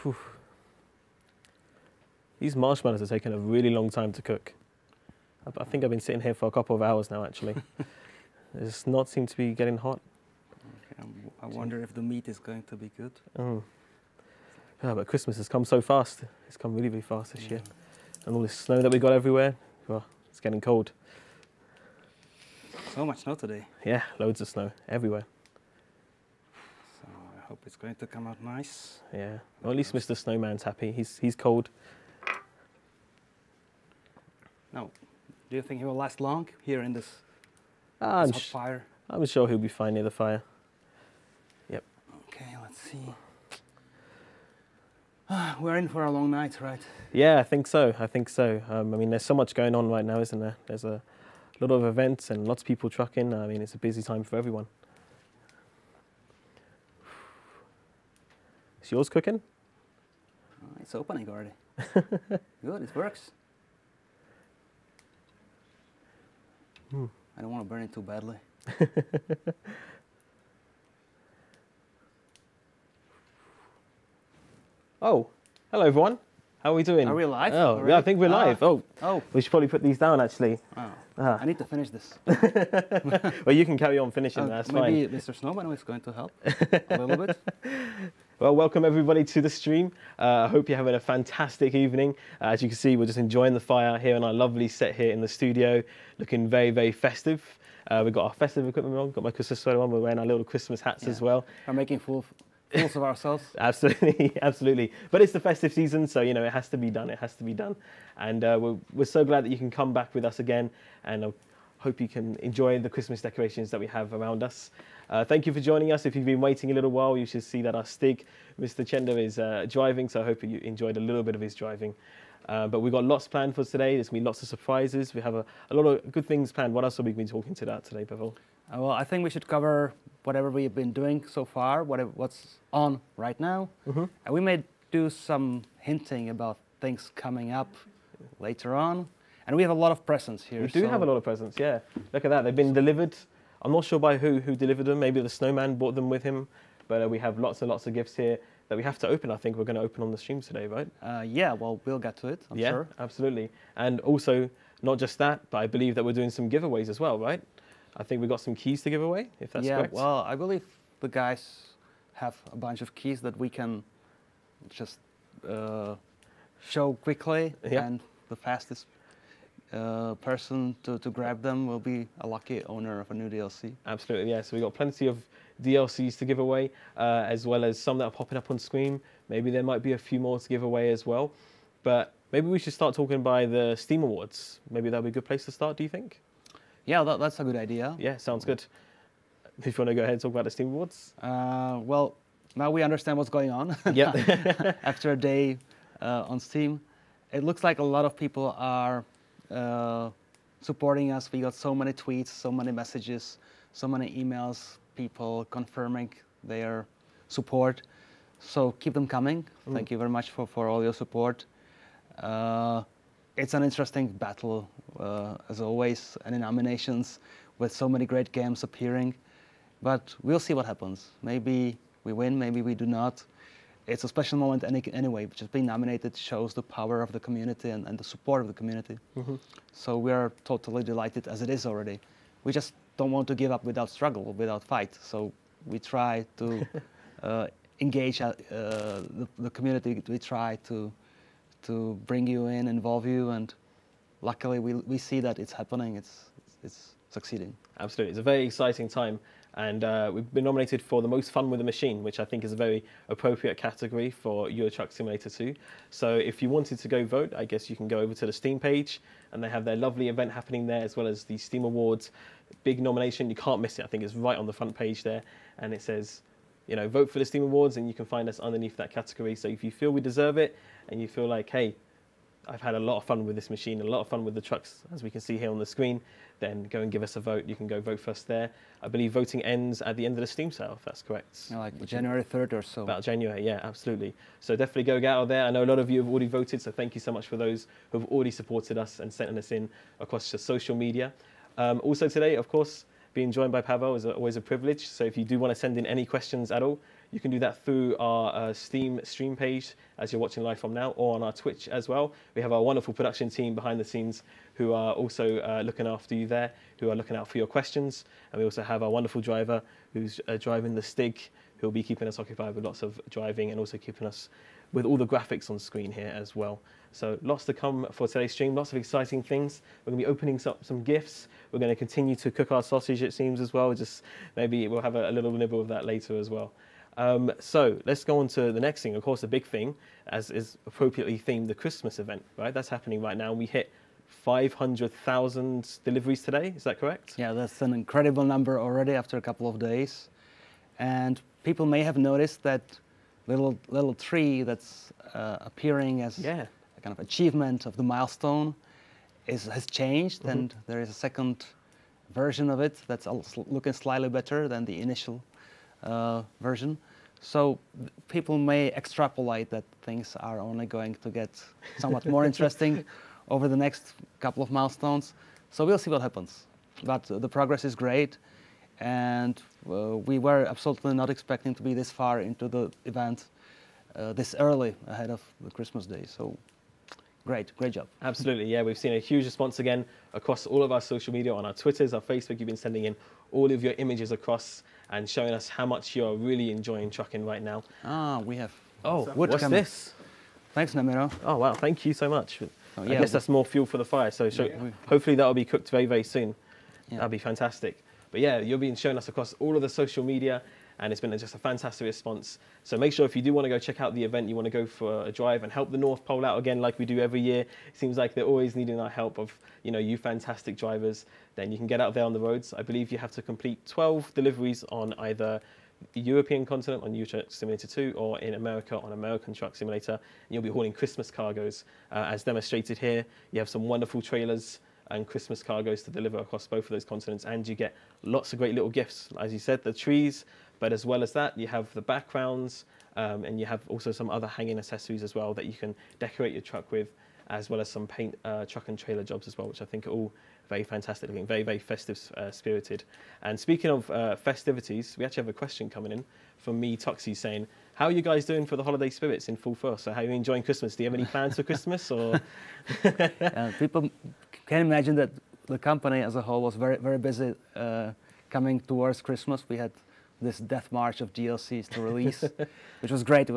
Whew. These marshmallows are taking a really long time to cook. I think I've been sitting here for a couple of hours now, actually. It does not seem to be getting hot. Okay, I wonder if the meat is going to be good. Oh. Yeah, but Christmas has come so fast. It's come really, really fast this year. And all this snow that we got everywhere, well, it's getting cold. So much snow today. Yeah, loads of snow everywhere. So I hope it's going to come out nice. Yeah, well, at least Mr. Snowman's happy. He's cold. Now, do you think he will last long here in this I'm hot fire? I'm sure he'll be fine near the fire. Yep. Okay, let's see. We're in for a long night, right? Yeah, I think so. I think so. I mean, there's so much going on right now, isn't there? There's a lot of events and lots of people trucking. I mean, it's a busy time for everyone. Is yours cooking? It's opening already. Good, it works. I don't want to burn it too badly. Oh, hello everyone. How are we doing? Are we live? Oh, already? yeah, I think we're live. Oh, we should probably put these down actually. Oh. I need to finish this. Well, you can carry on finishing. That's fine. Maybe Mr. Snowman is going to help a little bit. Well, welcome everybody to the stream. I hope you're having a fantastic evening. As you can see, we're just enjoying the fire here on our lovely set here in the studio, looking very, very festive. We've got our festive equipment on, got my Christmas sweater on, we're wearing our little Christmas hats as well. We're making fools of ourselves. Absolutely, absolutely. But it's the festive season, so, you know, it has to be done. It has to be done. And we're so glad that you can come back with us again. And I hope you can enjoy the Christmas decorations that we have around us. Thank you for joining us. If you've been waiting a little while, you should see that our Stig, Mr. Chender, is driving. So I hope you enjoyed a little bit of his driving. But we've got lots planned for today. There's going to be lots of surprises. We have a lot of good things planned. What else are we going to be talking about today, Pavel? Well, I think we should cover whatever we've been doing so far, what's on right now. And we may do some hinting about things coming up later on. And we have a lot of presents here. We do have a lot of presents, yeah. Look at that. They've been delivered. I'm not sure by who delivered them. Maybe the snowman brought them with him. But we have lots and lots of gifts here that we have to open. I think we're going to open on the stream today, right? Yeah, well, we'll get to it, I'm sure. Yeah, absolutely. And also, not just that, but I believe that we're doing some giveaways as well, right? I think we've got some keys to give away, if that's correct. Yeah, well, I believe the guys have a bunch of keys that we can just show quickly. Yeah. And the fastest person to grab them will be a lucky owner of a new DLC. Absolutely, yeah. So we've got plenty of DLCs to give away, as well as some that are popping up on screen. Maybe there might be a few more to give away as well. But maybe we should start talking by the Steam Awards. Maybe that would be a good place to start, do you think? Yeah, that's a good idea. Yeah, sounds good. If you want to go ahead and talk about the Steam Awards. Well, now we understand what's going on. Yep. After a day on Steam, it looks like a lot of people are supporting us. We got so many tweets, so many messages, so many emails, people confirming their support. So keep them coming. Thank you very much for all your support. It's an interesting battle, as always, and in nominations with so many great games appearing. But we'll see what happens. Maybe we win, maybe we do not. It's a special moment anyway. Just being nominated shows the power of the community and the support of the community. So we are totally delighted as it is already. We just don't want to give up without struggle, without fight. So we try to engage the community. We try to bring you in, involve you, and luckily we see that it's happening. It's succeeding. Absolutely, it's a very exciting time. And we've been nominated for the most fun with a machine, which I think is a very appropriate category for Euro Truck Simulator 2. So if you wanted to go vote, I guess you can go over to the Steam page, and they have their lovely event happening there, as well as the Steam Awards. Big nomination, you can't miss it. I think it's right on the front page there, and it says, you know, vote for the Steam Awards, and you can find us underneath that category. So if you feel we deserve it, and you feel like, hey, I've had a lot of fun with this machine, a lot of fun with the trucks, as we can see here on the screen, then go and give us a vote. You can go vote for us there. I believe voting ends at the end of the Steam sale, if that's correct. Yeah, like January 3rd or so. About January, yeah, absolutely. So definitely go get out there. I know a lot of you have already voted, so thank you so much for those who have already supported us and sent us in across the social media. Also today, of course, being joined by Pavel is always a privilege. So if you do want to send in any questions at all, You can do that through our Steam stream page as you're watching live from now, or on our Twitch as well. We have our wonderful production team behind the scenes who are also looking after you there, who are looking out for your questions. And we also have our wonderful driver who's driving the Stig, who'll be keeping us occupied with lots of driving and also keeping us with all the graphics on screen here as well. So lots to come for today's stream, lots of exciting things. We're going to be opening up some gifts. We're going to continue to cook our sausage, it seems, as well. Just maybe we'll have a little nibble of that later as well. So let's go on to the next thing. Of course, the big thing, as is appropriately themed, the Christmas event, right? That's happening right now. We hit 500,000 deliveries today. Is that correct? Yeah, that's an incredible number already after a couple of days. And people may have noticed that little tree that's appearing as a kind of achievement of the milestone has changed, and there is a second version of it that's looking slightly better than the initial version. So people may extrapolate that things are only going to get somewhat more interesting over the next couple of milestones. So we'll see what happens. But the progress is great, and we were absolutely not expecting to be this far into the event this early ahead of the Christmas day. So great job. Absolutely, yeah. We've seen a huge response again across all of our social media, on our Twitters, our Facebook. You've been sending in all of your images across and showing us how much you're really enjoying trucking right now. We have what's this? Thanks, Namiro. Oh, wow, thank you so much. Oh, I guess that's more fuel for the fire, so hopefully that'll be cooked very, very soon. Yeah. That'll be fantastic. But yeah, you're being shown us across all of the social media, and it's been just a fantastic response. So make sure if you do want to go check out the event, you want to go for a drive and help the North Pole out again like we do every year. It seems like they're always needing our help of, you fantastic drivers. Then you can get out there on the roads. I believe you have to complete 12 deliveries on either European continent on Euro Truck Simulator 2 or in America on American Truck Simulator. And you'll be hauling Christmas cargoes as demonstrated here. You have some wonderful trailers and Christmas cargoes to deliver across both of those continents, and you get lots of great little gifts. As you said, the trees, but as well as that, you have the backgrounds, and you have also some other hanging accessories as well that you can decorate your truck with, as well as some paint truck and trailer jobs as well, which I think are all very fantastic looking, very, very festive spirited. And speaking of festivities, we actually have a question coming in from me, Toxie, saying, how are you guys doing for the holiday spirits in full force? So how are you enjoying Christmas? Do you have any plans for Christmas? Or people can imagine that the company as a whole was very, very busy coming towards Christmas. We had this death march of DLCs to release, which was great.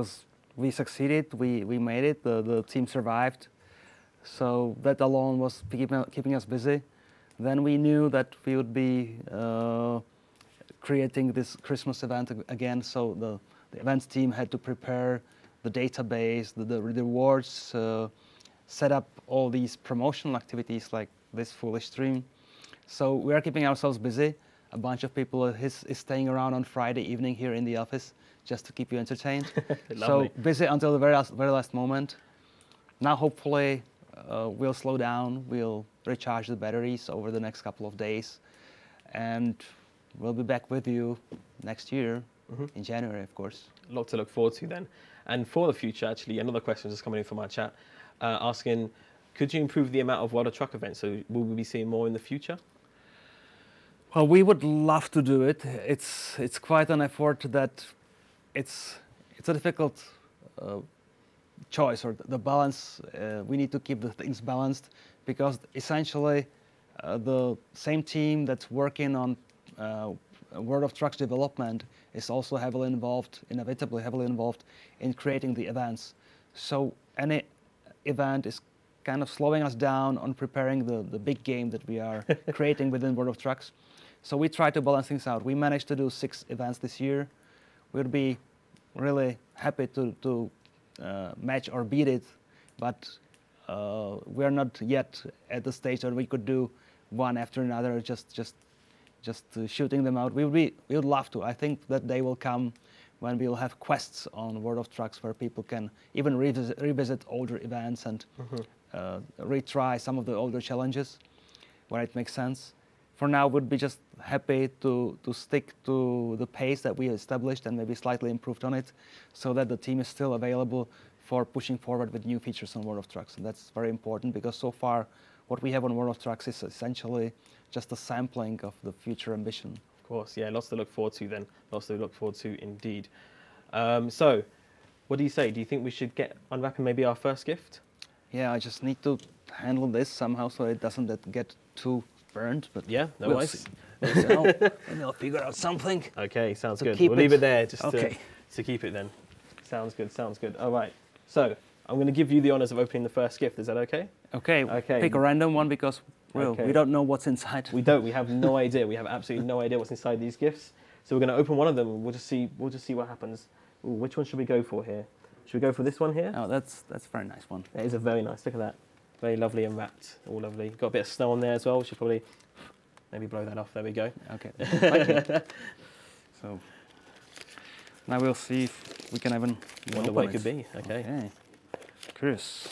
We succeeded, we made it, the team survived. So that alone was keeping us busy. Then we knew that we would be creating this Christmas event again, so the events team had to prepare the database, the rewards, set up all these promotional activities like this foolish stream. So we are keeping ourselves busy. A bunch of people is staying around on Friday evening here in the office just to keep you entertained. So busy until the very last moment. Now hopefully we'll slow down, we'll recharge the batteries over the next couple of days, and we'll be back with you next year in January, of course. A lot to look forward to then. And for the future, actually, another question just coming in from our chat, asking, could you improve the amount of World of Truck events? So will we be seeing more in the future? Well, we would love to do it. It's quite an effort that it's a difficult choice, or the balance. We need to keep the things balanced, because essentially the same team that's working on World of Trucks development is also inevitably heavily involved in creating the events. So any event is kind of slowing us down on preparing the big game that we are creating within World of Trucks. So we try to balance things out. We managed to do 6 events this year. We'll be really happy to match or beat it, but we're not yet at the stage that we could do one after another, just shooting them out. We would love to. I think that day will come when we'll have quests on World of Trucks where people can even revisit older events and retry some of the older challenges where it makes sense. For now, we'd be just happy to stick to the pace that we established and maybe slightly improved on it, so that the team is still available for pushing forward with new features on World of Trucks. And that's very important, because so far what we have on World of Trucks is essentially just a sampling of the future ambition. Of course, yeah, lots to look forward to then. Lots to look forward to indeed. So, what do you say? Do you think we should get unwrapping maybe our first gift? Yeah, I just need to handle this somehow so it doesn't get too burned. But Yeah, no we'll worries. see. Maybe I'll figure out something. Okay, sounds So good. keep We'll leave it- it there just okay. to keep it then. Sounds good, sounds good. All right. So, I'm going to give you the honors of opening the first gift. Is that okay? Okay, Okay. pick a random one because Okay. we don't know what's inside. We don't. We have no idea. We have absolutely no idea what's inside these gifts. So we're going to open one of them and we'll just see what happens. Ooh, which one should we go for here? Should we go for this one here? Oh, that's a very nice one. It is a very nice. Look at that. Very lovely and wrapped. All lovely. Got a bit of snow on there as well. We should probably maybe blow that off. There we go. Okay, thank you. So now we'll see if we can even Wonder open what it could be. Okay. Okay. Chris.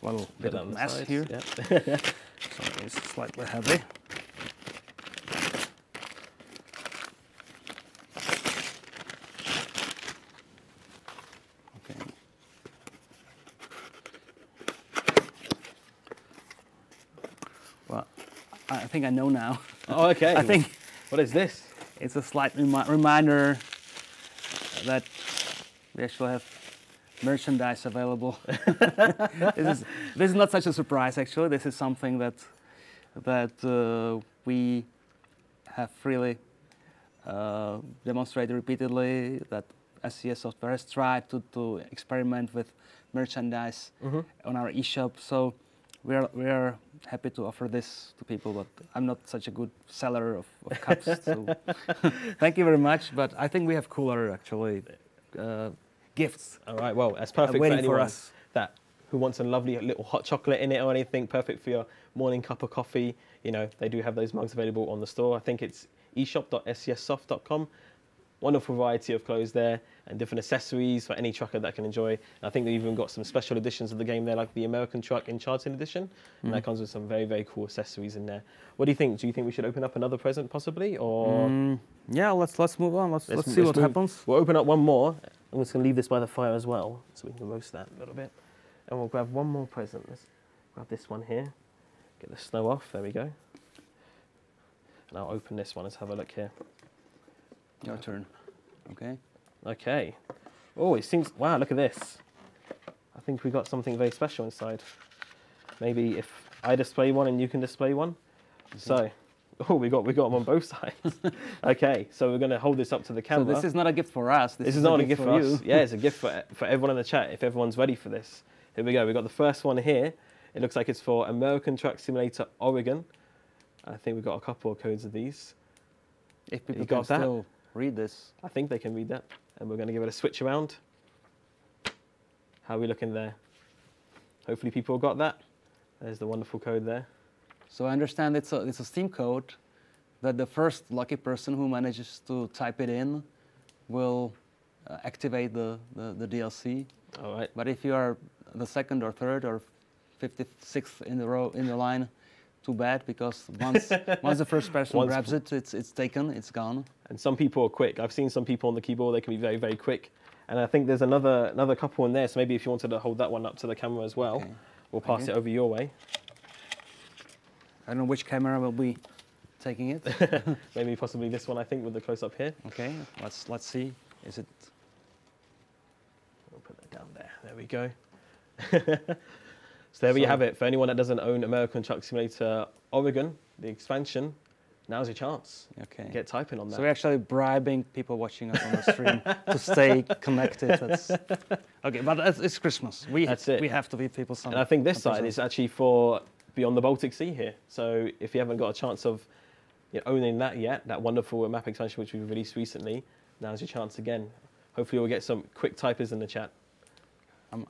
A little Put bit that of on the mess sides. here, Yeah. so it's slightly heavy. Okay. Well, I think I know now. Oh, okay. I think What is this? it's a slight reminder that we actually have merchandise available. this is not such a surprise, actually. This is something that we have really demonstrated repeatedly, that SCS Software has tried to experiment with merchandise on our eShop. So we are happy to offer this to people, but I'm not such a good seller of cups. So thank you very much. But I think we have cooler, actually, gifts. All right. Well, that's perfect for waiting for anyone us. who wants a lovely little hot chocolate in it or anything. Perfect for your morning cup of coffee. You know, they do have those mugs available on the store. I think it's eshop.scssoft.com. Wonderful variety of clothes there and different accessories for any trucker that can enjoy. And I think they've even got some special editions of the game there, like the American Truck Enchanted Edition. And that comes with some very, very cool accessories in there. What do you think? Do you think we should open up another present possibly? Or Yeah, let's move on. Let's see let's what move. happens. We'll open up one more. I'm just going to leave this by the fire as well, so we can roast that a little bit. And we'll grab one more present. Let's grab this one here. Get the snow off. There we go. And I'll open this one. Let's have a look here. Your turn. Okay. Okay. Oh, it seems... Wow, look at this. I think we got something very special inside. Maybe if I display one and you can display one. So... Oh, we got them on both sides. Okay, so we're going to hold this up to the So camera. this is not a gift for us. This is not a gift for you. us. Yeah, it's a gift for everyone in the chat, if everyone's ready for this. Here we go. We've got the first one here. It looks like it's for American Truck Simulator Oregon. I think we've got a couple of codes of these. If people You can got that? still read this. I think they can read that. And we're going to give it a switch around. How are we looking there? Hopefully people got that. There's the wonderful code there. So I understand it's a Steam code that the first lucky person who manages to type it in will activate the DLC. All right. But if you are the second or third or 56th in the line, too bad, because once the first person Once- grabs it, it's taken, it's gone. And some people are quick. I've seen some people on the keyboard, they can be very, very quick. And I think there's another couple in there, so maybe if you wanted to hold that one up to the camera as well, Okay. we'll pass Okay. it over your way. I don't know which camera will be taking it. Maybe possibly this one, I think, with the close-up here. Okay, let's see. Is it? We'll put that down there. There we go. So there you have it. For anyone that doesn't own American Truck Simulator Oregon, the expansion, now's your chance. Okay. Get typing on that. So we're actually bribing people watching us on the stream to stay connected. Okay, but it's Christmas. That's it. We have to give people some. And I think this some side presents. is actually for beyond the Baltic Sea here. So if you haven't got a chance of owning that yet, that wonderful map expansion which we've released recently, now's your chance again. Hopefully we'll get some quick typers in the chat.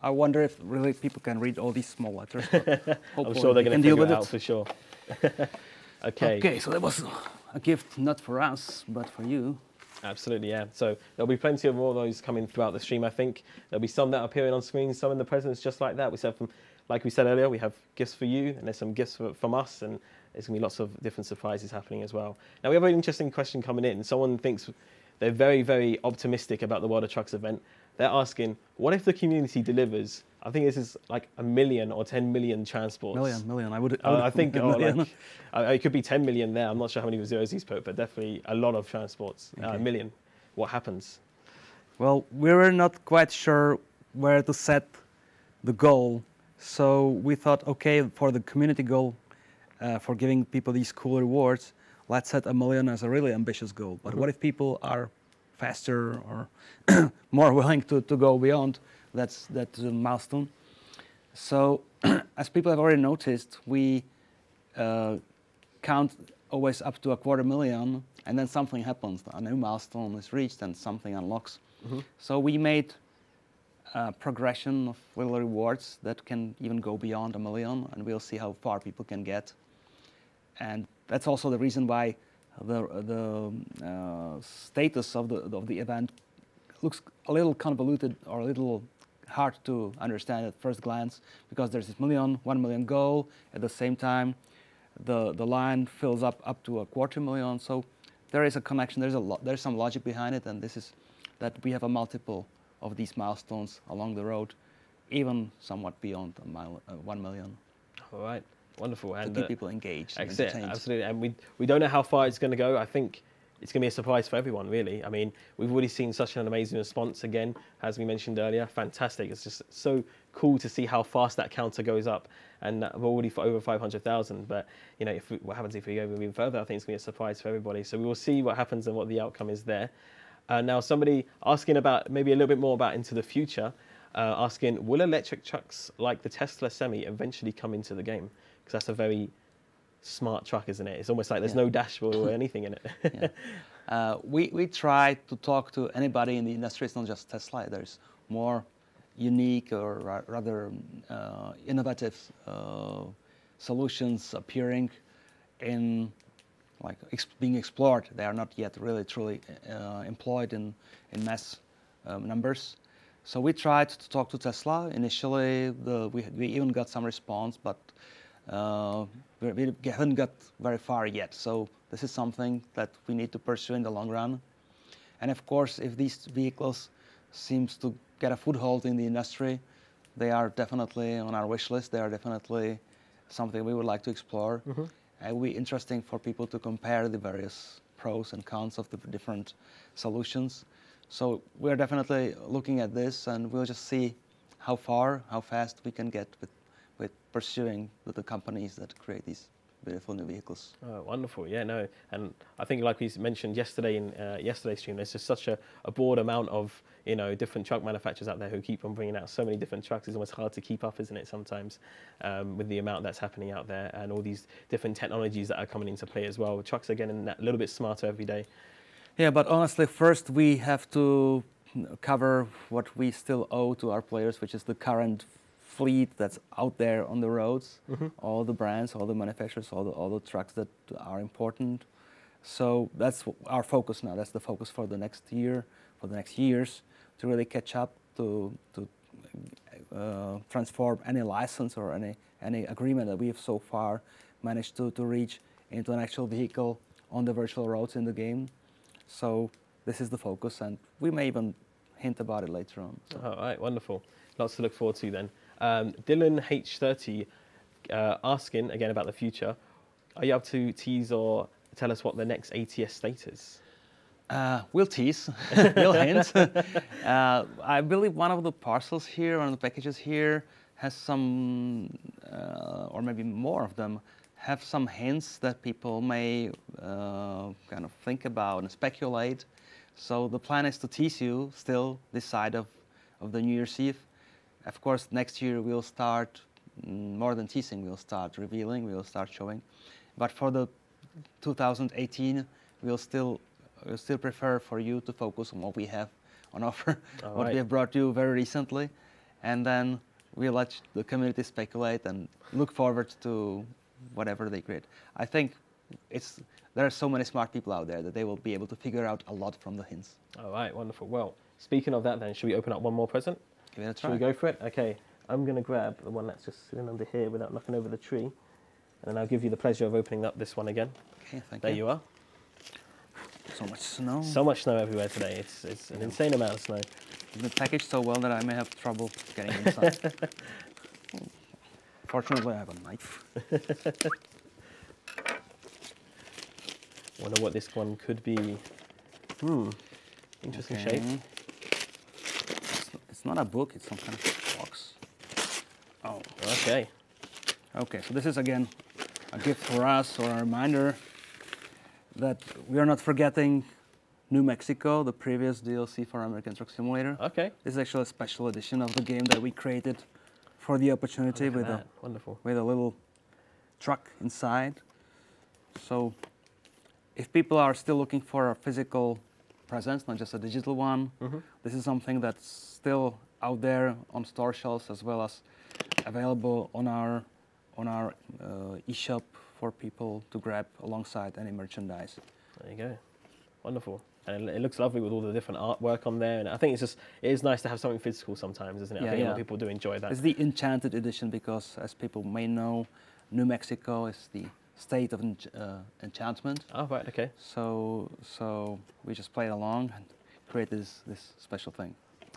I wonder if really people can read all these small letters. But I'm sure they're going to deal figure with it out for sure. Okay. Okay, so that was a gift not for us, but for you. Absolutely, yeah. So there'll be plenty of more of those coming throughout the stream, I think. There'll be some that are appearing on screen, some in the presents just like that. Like we said earlier, we have gifts for you, and there's some gifts from us, and there's going to be lots of different surprises happening as well. Now, we have an interesting question coming in. Someone thinks they're very, very optimistic about the World of Trucks event. They're asking, what if the community delivers? I think this is like 1 million or 10 million transports. Million. I would I think million. like, it could be 10 million there. I'm not sure how many zeros he's put, but definitely a lot of transports. Okay. 1 million. What happens? Well, we were not quite sure where to set the goal. So we thought, okay, for the community goal, for giving people these cool rewards, let's set 1 million as a really ambitious goal. But what if people are faster or more willing to go beyond that's a milestone? So as people have already noticed, we count always up to 250,000, and then something happens. A new milestone is reached and something unlocks. So we made a progression of little rewards that can even go beyond 1 million, and we'll see how far people can get. And that's also the reason why the status of the event looks a little convoluted or a little hard to understand at first glance, because there's this 1 million goal. At the same time, the line fills up to 250,000. So there is a connection. There's some logic behind it, and this is that we have a multiple of these milestones along the road, even somewhat beyond 1 million. All right. Wonderful. And to keep people engaged. Absolutely. And we don't know how far it's going to go. I think it's going to be a surprise for everyone, really. I mean, we've already seen such an amazing response again, as we mentioned earlier. Fantastic. It's just so cool to see how fast that counter goes up. And we're already for over 500,000. But, you know, what happens if we go even further? I think it's going to be a surprise for everybody. So we will see what happens and what the outcome is there. Now, somebody asking about maybe a little bit more about into the future, asking, will electric trucks like the Tesla Semi eventually come into the game? Because that's a very smart truck, isn't it? It's almost like there's no dashboard or anything in it. We try to talk to anybody in the industry. It's not just Tesla. There's more unique or rather innovative solutions appearing in being explored. They are not yet really truly employed in mass numbers. So we tried to talk to Tesla. Initially, we even got some response, but we haven't got very far yet. So this is something that we need to pursue in the long run. And of course, if these vehicles seems to get a foothold in the industry, they are definitely on our wish list. They are definitely something we would like to explore. It will be interesting for people to compare the various pros and cons of the different solutions. So we're definitely looking at this, and we'll just see how fast we can get with pursuing with the companies that create these beautiful new vehicles. Oh, wonderful. Yeah, no. And I think, like we mentioned yesterday in yesterday's stream, there's just such a broad amount of, you know, different truck manufacturers out there who keep on bringing out so many different trucks. It's almost hard to keep up, isn't it, sometimes, with the amount that's happening out there and all these different technologies that are coming into play as well. Trucks are getting a little bit smarter every day. Yeah, but honestly, first we have to cover what we still owe to our players, which is the current fleet that's out there on the roads, all the brands, all the manufacturers, all the trucks that are important. So that's our focus now. That's the focus for the next year, for the next years, to really catch up, to transform any license or any agreement that we have so far managed to reach into an actual vehicle on the virtual roads in the game. So this is the focus, and we may even hint about it later on. So. All right, wonderful. Lots to look forward to then. Dylan H30 asking again about the future. Are you able to tease or tell us what the next ATS state is? We'll tease, we'll hint. I believe one of the parcels here, one of the packages here, has some, or maybe more of them, have some hints that people may kind of think about and speculate. So the plan is to tease you still this side of the New Year's Eve. Of course, next year we'll start, more than teasing, we'll start revealing, we'll start showing. But for the 2018, we'll still prefer for you to focus on what we have on offer, what we have brought you very recently. And then we'll let the community speculate and look forward to whatever they create. I think there are so many smart people out there that they will be able to figure out a lot from the hints. All right, wonderful. Well, speaking of that then, should we open up one more present? Give it a try. Should we go for it? Okay, I'm going to grab the one that's just sitting under here without knocking over the tree. And then I'll give you the pleasure of opening up this one again. Okay, thank you. There you are. So much snow. So much snow everywhere today. It's an insane amount of snow. It's been packaged so well that I may have trouble getting inside. Fortunately, I have a knife. Wonder what this one could be. Interesting shape. It's not a book, it's some kind of box. Oh. Okay. Okay, so this is again a gift for us, or a reminder that we are not forgetting New Mexico, the previous DLC for American Truck Simulator. Okay. This is actually a special edition of the game that we created for the opportunity with a little truck inside. So if people are still looking for a physical presence, not just a digital one, this is something that's still out there on store shelves, as well as available on our eShop for people to grab alongside any merchandise. There you go. Wonderful. And it looks lovely with all the different artwork on there. And I think it is nice to have something physical sometimes, isn't it? I think a lot of people do enjoy that. It's the Enchanted Edition because, as people may know, New Mexico is the state of enchantment. Oh, right, okay. So we just played along and created this special thing.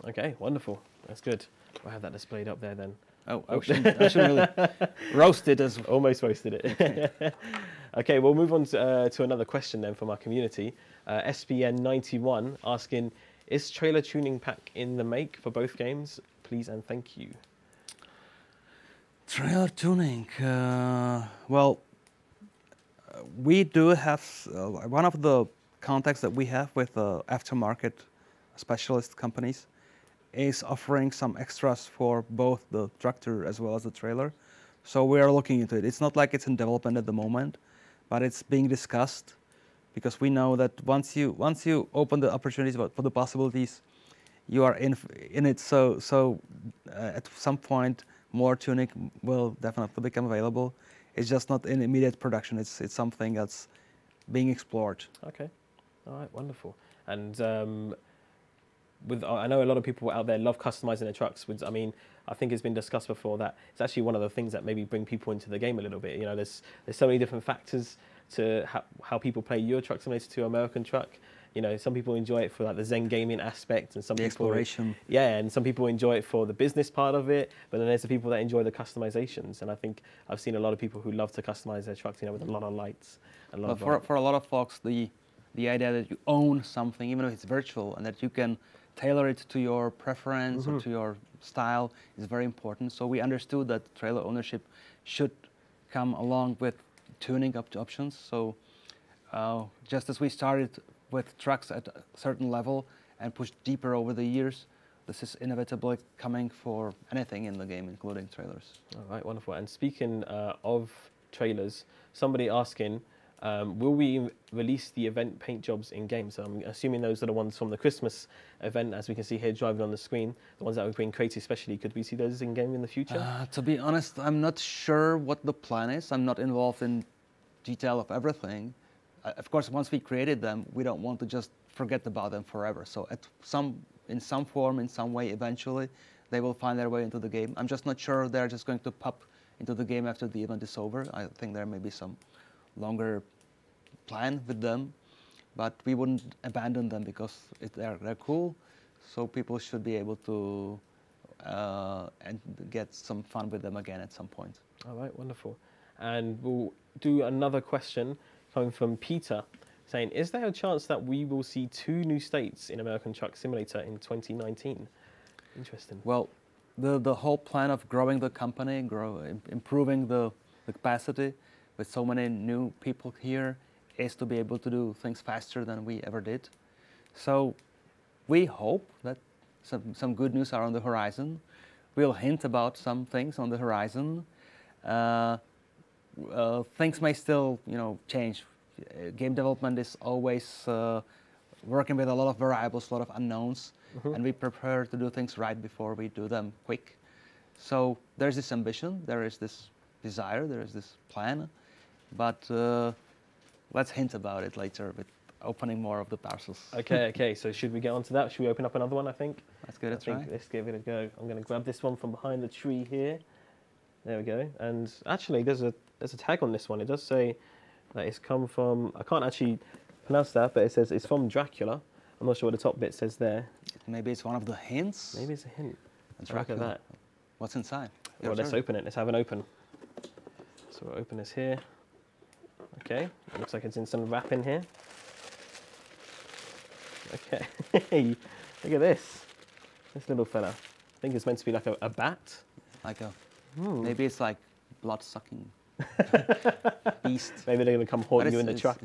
Okay, wonderful. That's good. We'll have that displayed up there then. Oh, I shouldn't really roast it as well. Almost roasted it. Okay. Okay, we'll move on to another question then from our community. SBN91 asking, is trailer tuning pack in the make for both games? Please and thank you. Trailer tuning. Well, we do have one of the contacts that we have with aftermarket specialist companies is offering some extras for both the tractor as well as the trailer. So we are looking into it. It's not like it's in development at the moment, but it's being discussed because we know that once you open the opportunities for the possibilities, you are in it. So at some point, more tuning will definitely become available. It's just not in immediate production. It's something that's being explored. Okay, all right, wonderful. And I know a lot of people out there love customizing their trucks. I mean, I think it's been discussed before that it's actually one of the things that maybe bring people into the game a little bit. You know, there's so many different factors to how people play Euro Truck Simulator to American Truck. You know, some people enjoy it for like the Zen gaming aspect, and some the people exploration. Yeah, and some people enjoy it for the business part of it. But then there's the people that enjoy the customizations, and I think I've seen a lot of people who love to customize their trucks. You know, with a lot of lights. For a lot of folks, the idea that you own something, even if it's virtual, and that you can tailor it to your preference or to your style is very important. So we understood that trailer ownership should come along with tuning up options. So just as we started with trucks at a certain level and pushed deeper over the years, this is inevitably coming for anything in the game, including trailers. All right, wonderful. And speaking of trailers, somebody asking, will we release the event paint jobs in game? So I'm assuming those are the ones from the Christmas event, as we can see here driving on the screen, the ones that we've been created especially. Could we see those in game in the future? To be honest, I'm not sure what the plan is. I'm not involved in detail of everything. Of course, once we created them, we don't want to just forget about them forever. So in some form, in some way, eventually, they will find their way into the game. I'm just not sure they're just going to pop into the game after the event is over. I think there may be some longer plan with them, but we wouldn't abandon them because they're cool. So people should be able to and get some fun with them again at some point. All right, wonderful. And we'll do another question coming from Peter, saying, is there a chance that we will see 2 new states in American Truck Simulator in 2019? Interesting. Well, the whole plan of growing the company, improving the capacity with so many new people here is to be able to do things faster than we ever did. So we hope that some good news are on the horizon. We'll hint about some things on the horizon. Things may still, change. Game development is always working with a lot of variables, a lot of unknowns, and we prefer to do things right before we do them quick. So there's this ambition, there is this desire, there is this plan, but let's hint about it later with opening more of the parcels. Okay. So should we get on to that? Should we open up another one, I think? Let's give it a try. Let's give it a go. I'm going to grab this one from behind the tree here. There we go. And actually, there's a tag on this one. It does say that it's come from, I can't actually pronounce that, but it says it's from Dracula. I'm not sure what the top bit says there. Maybe it's one of the hints. Maybe it's a hint. Let's Look at that. What's inside? Well, let's open it. Let's have an open. So we'll open this here. Okay, it looks like it's in some wrapping here. Okay, look at this. This little fella. I think it's meant to be like a bat. Like a, maybe it's like blood-sucking beast. Maybe they're going to come haunting you in the truck.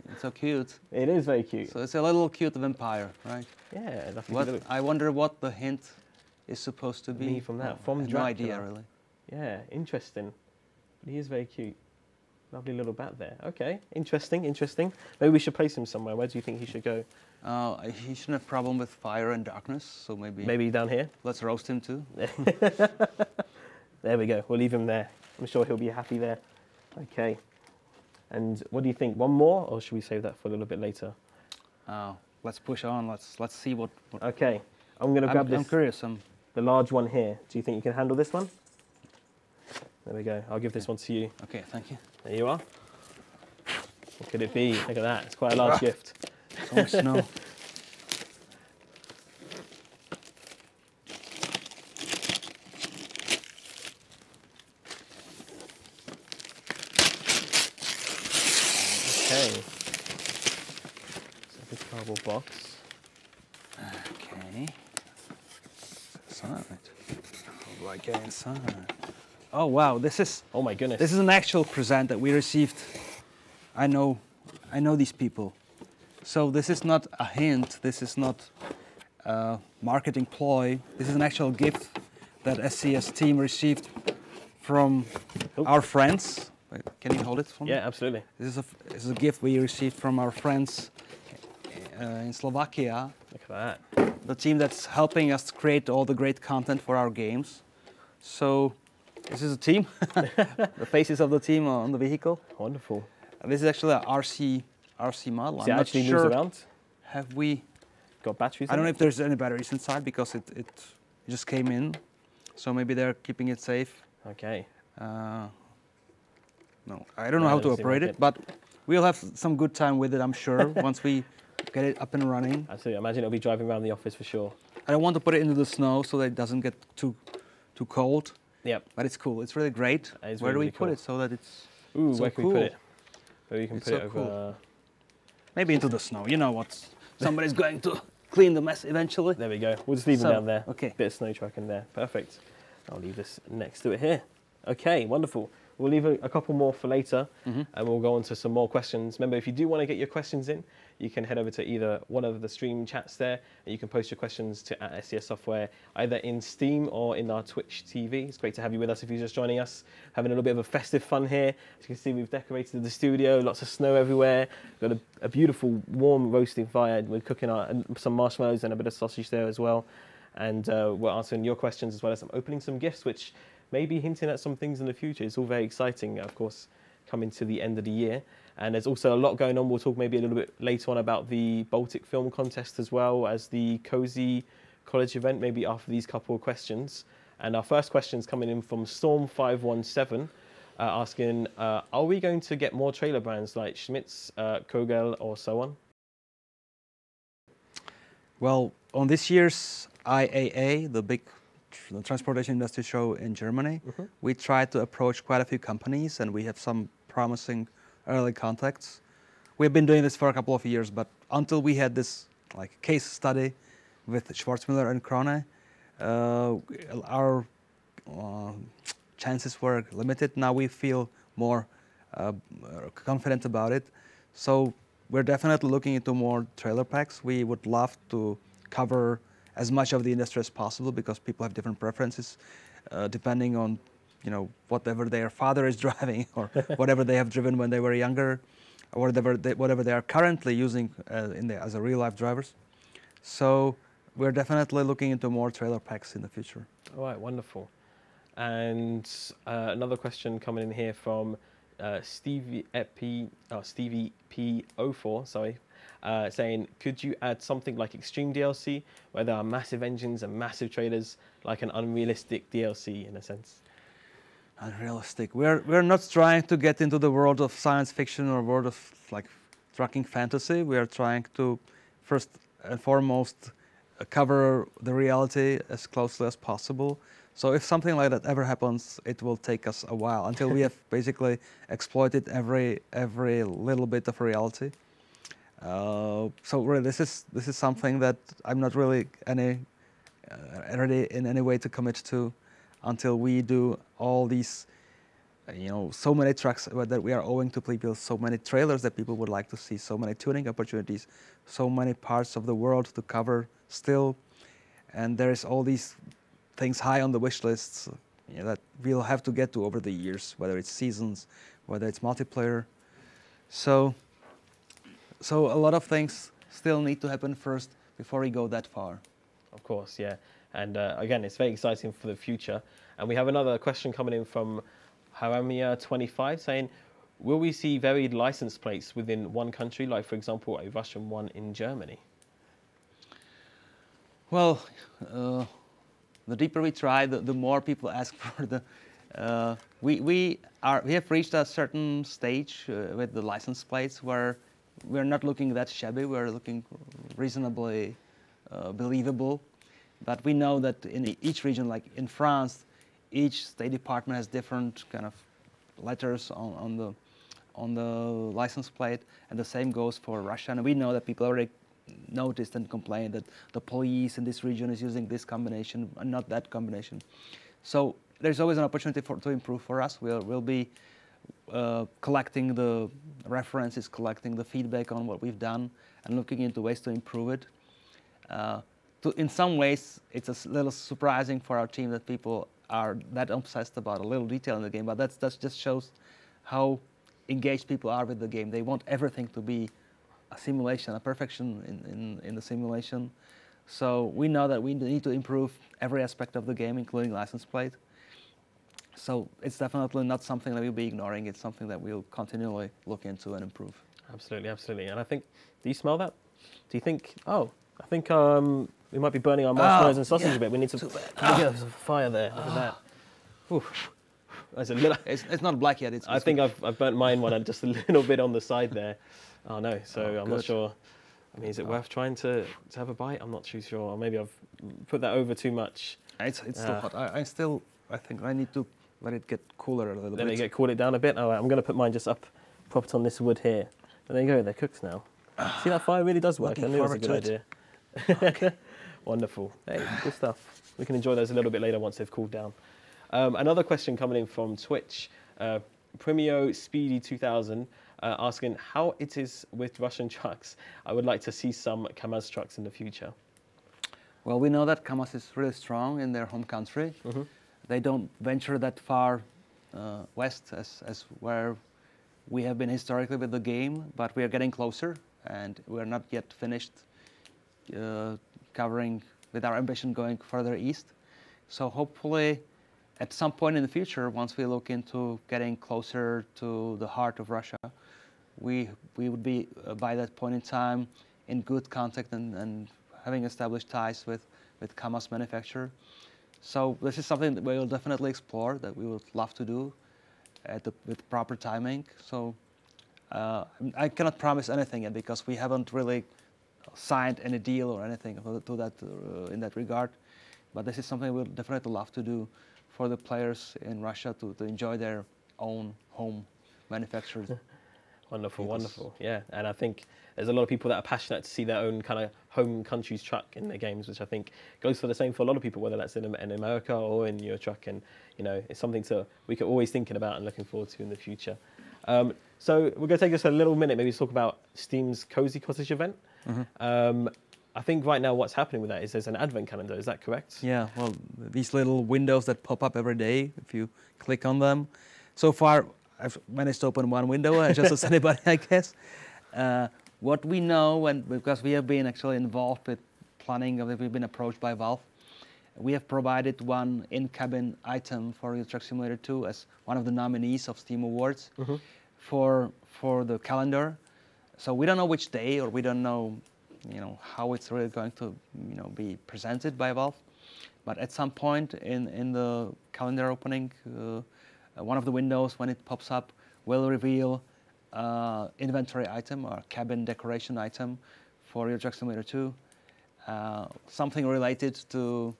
It's so cute. It is very cute. So it's a little cute vampire, right? Yeah. I wonder what the hint is supposed to be. From that. From Dracula. No idea, really. Yeah, interesting. He is very cute. Lovely little bat there. Okay, interesting. Maybe we should place him somewhere. Where do you think he should go? He shouldn't have problem with fire and darkness, so maybe down here. Let's roast him too. There we go. We'll leave him there. I'm sure he'll be happy there. Okay. And what do you think? One more, or should we save that for a little bit later? Let's push on. Let's see what. Okay. I'm going to grab this. I'm curious. The large one here. Do you think you can handle this one? There we go. I'll give this one to you. Okay, thank you. There you are. What could it be? Look at that. It's quite a large gift. So much snow. Okay. So this cardboard box. Okay. Inside. How do I get inside? Oh wow, this is. Oh my goodness. This is an actual present that we received. I know these people. So this is not a hint. This is not a marketing ploy. This is an actual gift that SCS team received from our friends. Wait, can you hold it for me? Yeah, absolutely. This is a gift we received from our friends in Slovakia. Look at that. The team that's helping us create all the great content for our games. So this is a team. The faces of the team on the vehicle. Wonderful. This is actually an RC model. So it actually moves around? Have we got batteries? I don't know if there's any batteries inside because it just came in. So maybe they're keeping it safe. Okay. No, I don't know how to operate it, but we'll have some good time with it, I'm sure, once we get it up and running. Absolutely. I imagine it'll be driving around the office for sure. I don't want to put it into the snow so that it doesn't get too cold. Yep. But it's cool. It's really great. Where do we put it so that it's Ooh, so where can cool? we put it? Maybe we can put it over... Cool. Maybe into the snow. You know what? Somebody's going to clean the mess eventually. There we go. We'll just leave them down there. Okay. Bit of snow truck in there. Perfect. I'll leave this next to it here. Okay, wonderful. We'll leave a couple more for later, and we'll go on to some more questions. Remember, if you do want to get your questions in, you can head over to either one of the stream chats there, and you can post your questions to @SCS Software, either in Steam or in our Twitch TV. It's great to have you with us if you're just joining us. Having a little bit of a festive fun here. As you can see, we've decorated the studio, lots of snow everywhere. We've got a beautiful, warm roasting fire. We're cooking some marshmallows and a bit of sausage there as well. And we're answering your questions as well as I'm opening some gifts, which may be hinting at some things in the future. It's all very exciting, of course, coming to the end of the year. And there's also a lot going on. We'll talk maybe a little bit later on about the Baltic Film Contest as well as the Cozy College event, maybe after these couple of questions. And our first question is coming in from Storm517, asking, are we going to get more trailer brands like Schmitz, Kogel, or so on? Well, on this year's IAA, the big transportation industry show in Germany, we tried to approach quite a few companies, and we have some promising early contacts. We've been doing this for a couple of years, but until we had this case study with Schwarzmüller and Krone, our chances were limited. Now we feel more confident about it. So we're definitely looking into more trailer packs. We would love to cover as much of the industry as possible because people have different preferences depending on whatever their father is driving or whatever they have driven when they were younger or whatever they are currently using as a real life drivers. So we're definitely looking into more trailer packs in the future. All right, wonderful. And another question coming in here from Stevie P04, sorry, saying, could you add something like Extreme DLC where there are massive engines and massive trailers, like an unrealistic DLC in a sense? Unrealistic. We're not trying to get into the world of science fiction or world of trucking fantasy. We are trying to, first and foremost, cover the reality as closely as possible. So if something like that ever happens, it will take us a while until we have basically exploited every little bit of reality. So really, this is something that I'm not really ready in any way to commit to until we do all these, so many tracks that we are owing to people, so many trailers that people would like to see, so many tuning opportunities, so many parts of the world to cover still, and there is all these things high on the wish lists that we'll have to get to over the years, whether it's seasons, whether it's multiplayer. So a lot of things still need to happen first before we go that far. Of course, yeah. And again, it's very exciting for the future. And we have another question coming in from Haramia25 saying, will we see varied license plates within one country, like, for example, a Russian one in Germany? Well, the deeper we try, the more people ask for the. We have reached a certain stage with the license plates where we're not looking that shabby. We're looking reasonably believable, but we know that in each region, like in France, each State Department has different kind of letters on the license plate, and the same goes for Russia. And we know that people already noticed and complained that the police in this region is using this combination and not that combination. So there's always an opportunity to improve for us. We'll be collecting the references, collecting the feedback on what we've done, and looking into ways to improve it. In some ways, it's a little surprising for our team that people are that obsessed about a little detail in the game, but that just shows how engaged people are with the game. They want everything to be a simulation, a perfection in the simulation. So we know that we need to improve every aspect of the game, including license plate. So it's definitely not something that we'll be ignoring. It's something that we'll continually look into and improve. Absolutely, absolutely. And I think, do you smell that? Do you think, I think we might be burning our marshmallows and sausage a bit. We need to, there's a fire there, look at that. Oof. There's a little, it's not black yet. I think I've burnt mine one and just a little bit on the side there. Oh no, so I'm not sure. I mean, is it worth trying to have a bite? I'm not too sure. Or maybe I've put that over too much. It's still hot. I think I need to let it get cooler a little bit. Let it cool it down a bit. All right, I'm going to put mine just up, propped on this wood here. But there you go, they're cooked now. See, that fire really does work. I knew it was a good idea. Okay. Wonderful. Hey, good stuff. We can enjoy those a little bit later once they've cooled down. Another question coming in from Twitch. Premio Speedy 2000 asking how it is with Russian trucks. I would like to see some KAMAZ trucks in the future. Well, we know that KAMAZ is really strong in their home country. Mm-hmm. They don't venture that far west as where we have been historically with the game, but we are getting closer, and we're not yet finished covering with our ambition going further east. So hopefully, at some point in the future, once we look into getting closer to the heart of Russia, we would be, by that point in time, in good contact and having established ties with KAMAZ manufacturer. So this is something that we will definitely explore, that we would love to do with proper timing. So I cannot promise anything yet because we haven't really signed any deal or anything to that in that regard. But this is something we'll definitely love to do for the players in Russia to enjoy their own home manufacturers. Wonderful, wonderful. Yeah, and I think there's a lot of people that are passionate to see their own kind of home country's truck in their games, which I think goes for the same for a lot of people, whether that's in America or in your truck. And, you know, it's something we could always thinking about and looking forward to in the future. So we're going to take just a little minute, maybe to talk about Steam's Cozy Cottage event. Mm-hmm. I think right now what's happening with that is there's an advent calendar. Is that correct? Yeah, well, these little windows that pop up every day, if you click on them. So far, I've managed to open one window, just as anybody, I guess. What we know, because we have been actually involved with planning, we've been approached by Valve, we have provided one in-cabin item for Euro Truck Simulator 2 as one of the nominees of Steam Awards for the calendar. So we don't know which day, or we don't know, how it's really going to, be presented by Valve. But at some point in the calendar opening, one of the windows, when it pops up, will reveal inventory item or cabin decoration item for Euro Truck Simulator 2. Something related to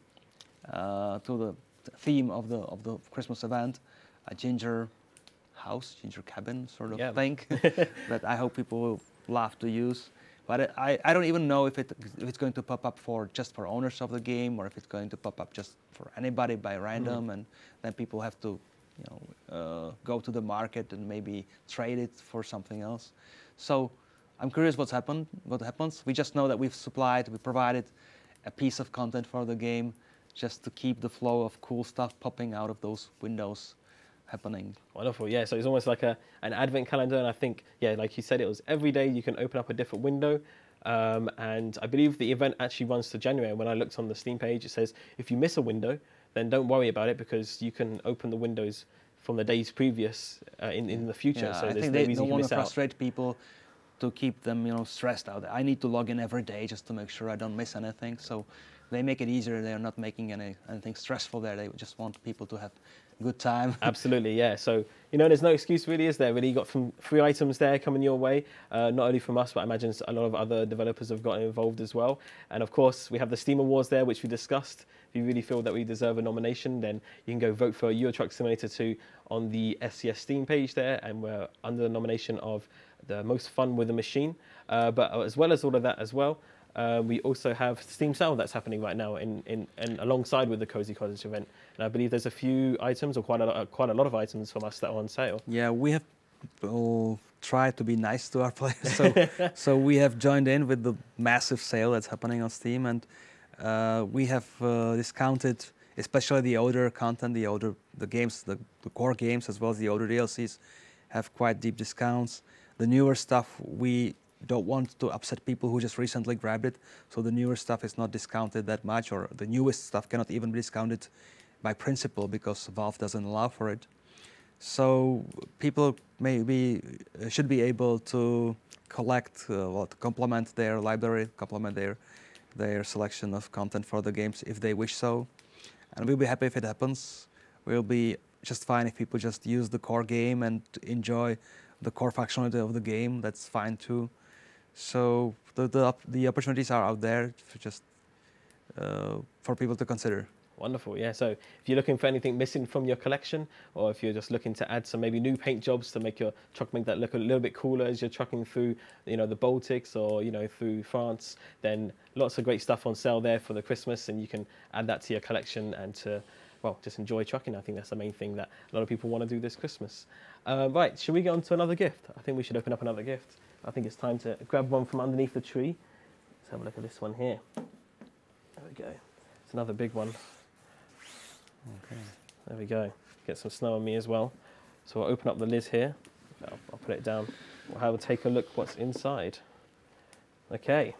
the theme of the Christmas event, a ginger house, ginger cabin sort of thing that I hope people will love to use. But I don't even know if it's going to pop up just for owners of the game, or if it's going to pop up just for anybody by random, and then people have to, go to the market and maybe trade it for something else. So I'm curious what happens. We just know that we provided a piece of content for the game, just to keep the flow of cool stuff popping out of those windows happening. Wonderful, yeah. So it's almost like an advent calendar, and I think, like you said, it was every day you can open up a different window. And I believe the event actually runs to January. When I looked on the Steam page, it says if you miss a window, then don't worry about it, because you can open the windows from the days previous in the future. So I there's think no they reason don't you want miss to out. frustrate people, to keep them, stressed out. I need to log in every day just to make sure I don't miss anything. So they make it easier. They're not making anything stressful there. They just want people to have a good time. Absolutely, yeah. So, there's no excuse really, is there? Really, you got some free items there coming your way, not only from us, but I imagine a lot of other developers have gotten involved as well. And of course, we have the Steam Awards there, which we discussed. If you really feel that we deserve a nomination, then you can go vote for Euro Truck Simulator 2 on the SCS Steam page there, and we're under the nomination of the most fun with a machine. But as well as all of that as well, we also have Steam Sale that's happening right now in alongside with the Cozy Cottage event. And I believe there's a few items, or quite a lot of items from us that are on sale. Yeah, we have tried to be nice to our players. So we have joined in with the massive sale that's happening on Steam, and we have discounted especially the older content, the games, the core games, as well as the older DLCs have quite deep discounts. The newer stuff, we don't want to upset people who just recently grabbed it, so the newer stuff is not discounted that much, or the newest stuff cannot even be discounted by principle because Valve doesn't allow for it. So people should be able to collect, to complement their library, complement their selection of content for the games if they wish so. And we'll be happy if it happens. We'll be just fine if people just use the core game and enjoy the core functionality of the game. That's fine too. So the opportunities are out there for people to consider. Wonderful, yeah. So if you're looking for anything missing from your collection, or if you're just looking to add some maybe new paint jobs to make your truck, make that look a little bit cooler as you're trucking through, the Baltics or through France, then lots of great stuff on sale there for the Christmas, and you can add that to your collection and to, just enjoy trucking. I think that's the main thing that a lot of people want to do this Christmas. Right, should we get on to another gift? I think we should open up another gift. I think it's time to grab one from underneath the tree. Let's have a look at this one here. There we go. It's another big one. Okay. There we go. Get some snow on me as well. So I'll open up the lid here. I'll put it down. We'll have a take a look what's inside. Okay.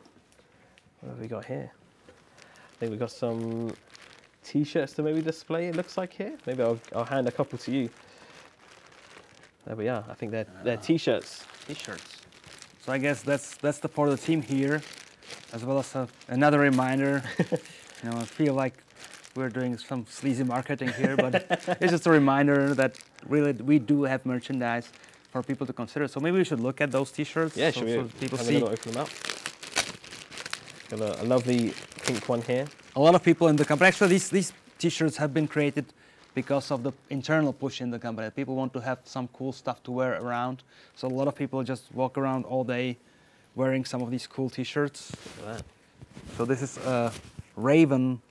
What have we got here? I think we've got some T-shirts to maybe display, it looks like here. Maybe I'll hand a couple to you. There we are. I think they're T-shirts. T-shirts. So I guess that's for the team here, as well as another reminder. I feel like we're doing some sleazy marketing here, but it's just a reminder that really we do have merchandise for people to consider. So maybe we should look at those T-shirts. Yeah, so people see. Open them up. Got a lovely pink one here. A lot of people in the company, actually these T-shirts have been created because of the internal push in the company. People want to have some cool stuff to wear around. So a lot of people just walk around all day wearing some of these cool T-shirts. So this is Raven,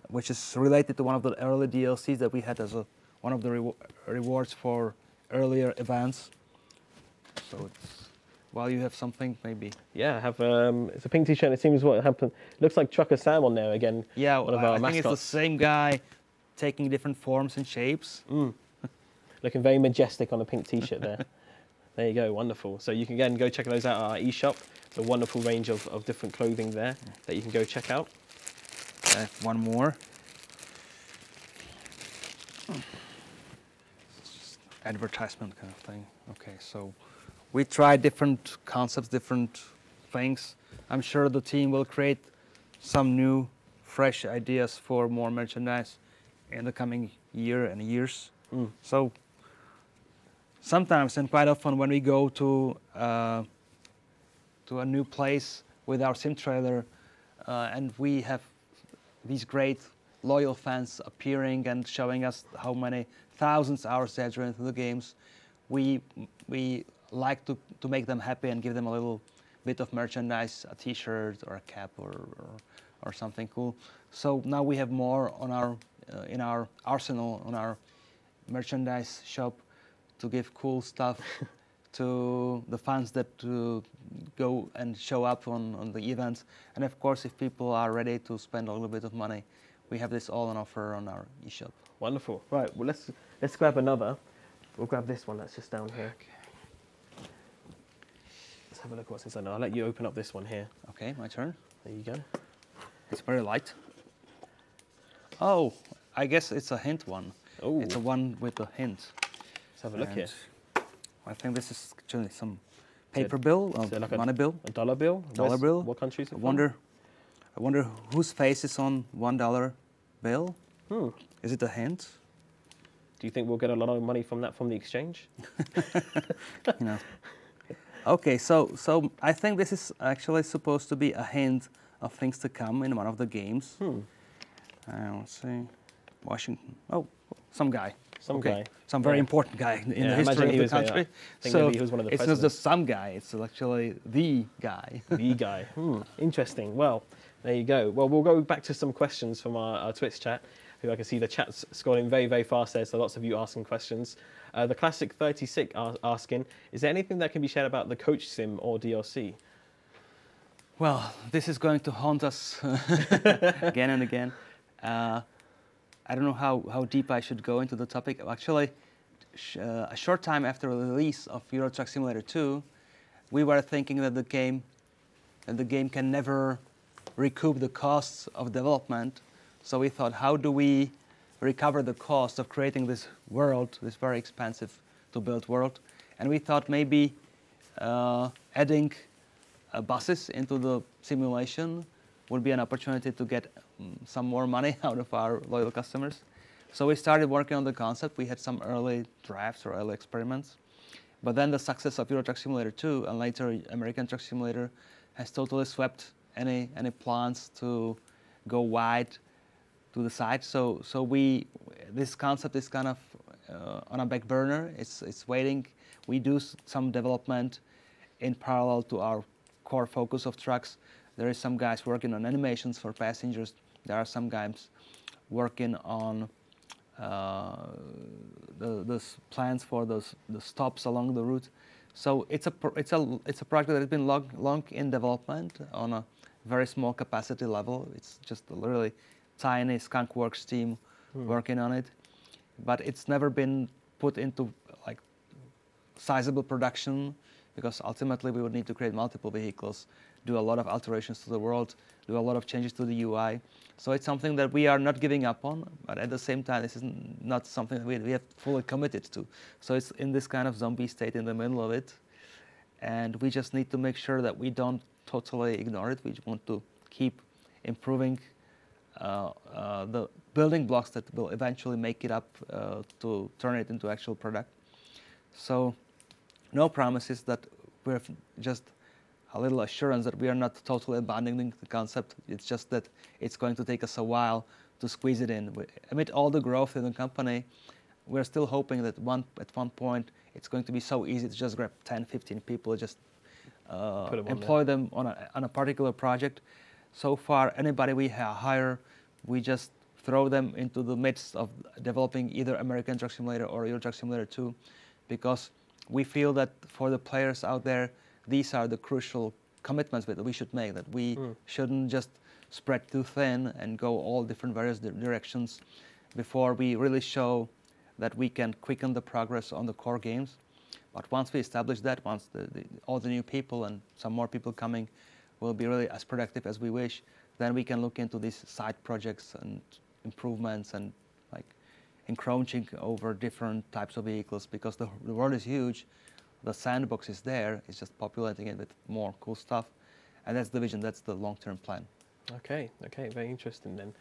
which is related to one of the early DLCs that we had as one of the rewards for earlier events. So it's, while you have something, maybe. Yeah, I have. It's a pink T-shirt. It seems what happened. Looks like Trucker Sam on there again. Yeah, one of our I mascots. think it's the same guy, taking different forms and shapes. Looking very majestic on a pink T-shirt there. There you go, wonderful. So you can again go check those out at our eShop. It's a wonderful range of different clothing there that you can go check out. I have one more. Advertisement kind of thing. Okay, so we tried different concepts, different things. I'm sure the team will create some new, fresh ideas for more merchandise in the coming year and years. So sometimes and quite often when we go to a new place with our sim trailer, and we have these great loyal fans appearing and showing us how many thousands hours they have driven into the games, we like to make them happy and give them a little bit of merchandise, a T-shirt or a cap or something cool. So now we have more on our in our arsenal, on our merchandise shop, to give cool stuff to the fans that go and show up on the events. And of course, if people are ready to spend a little bit of money, we have this all on offer on our eShop. Wonderful. Right, well, let's grab another. We'll grab this one that's just down here. Okay. Let's have a look at what's inside. Now, I'll let you open up this one here. Okay, my turn. There you go. It's very light. Oh, I guess it's a hint one. Oh. It's a one with a hint. Let's have a look here. I think this is actually some paper bill, like money bill. A dollar bill? Dollar bill. What country is it I wonder whose face is on $1 bill. Hmm. Is it a hint? Do you think we'll get a lot of money from that from the exchange? You know. Okay, so I think this is actually supposed to be a hint of things to come in one of the games. Hmm. Let's see. Washington. Oh, some guy. Some guy. Some very important guy in the history of the country. I think maybe he was one of the it's presidents. not just some guy, it's actually the guy. The guy. Interesting. Well, there you go. Well, we'll go back to some questions from our Twitch chat. Who I can see the chat's scrolling very, very fast there, so lots of you asking questions. The Classic 36 asking, is there anything that can be shared about the coach sim or DLC? Well, this is going to haunt us again and again. I don't know how deep I should go into the topic. Actually, a short time after the release of Euro Truck Simulator 2, we were thinking that the game can never recoup the costs of development. So we thought, how do we recover the cost of creating this world, this very expensive to build world? And we thought maybe adding buses into the simulation would be an opportunity to get some more money out of our loyal customers. So we started working on the concept. We had some early drafts or early experiments. But then the success of Euro Truck Simulator 2 and later American Truck Simulator has totally swept any plans to go wide to the side. So this concept is kind of on a back burner. It's waiting. We do some development in parallel to our core focus of trucks. There is some guys working on animations for passengers. There are some guys working on the plans for the stops along the route. So it's a project that has been long in development on a very small capacity level. It's just a really tiny skunkworks team working on it, but it's never been put into like sizable production, because ultimately we would need to create multiple vehicles, do a lot of alterations to the world, do a lot of changes to the UI. So it's something that we are not giving up on, but at the same time, this is not something that we have fully committed to. So it's in this kind of zombie state in the middle of it. And we just need to make sure that we don't totally ignore it. We want to keep improving the building blocks that will eventually make it up to turn it into actual product. So no promises, that we're just a little assurance that we are not totally abandoning the concept. It's just that it's going to take us a while to squeeze it in. Amid all the growth in the company, we're still hoping that at one point it's going to be so easy to just grab 10, 15 people, just employ them on a particular project. So far, anybody we hire, we just throw them into the midst of developing either American Truck Simulator or Euro Truck Simulator 2, because we feel that for the players out there, these are the crucial commitments that we should make, that we shouldn't just spread too thin and go all different various directions before we really show that we can quicken the progress on the core games. But once we establish that, once all the new people and some more people coming will be really as productive as we wish, then we can look into these side projects and improvements and like encroaching over different types of vehicles, because the world is huge. The sandbox is there. It's just populating it with more cool stuff. And that's the vision. That's the long-term plan. Okay, very interesting then.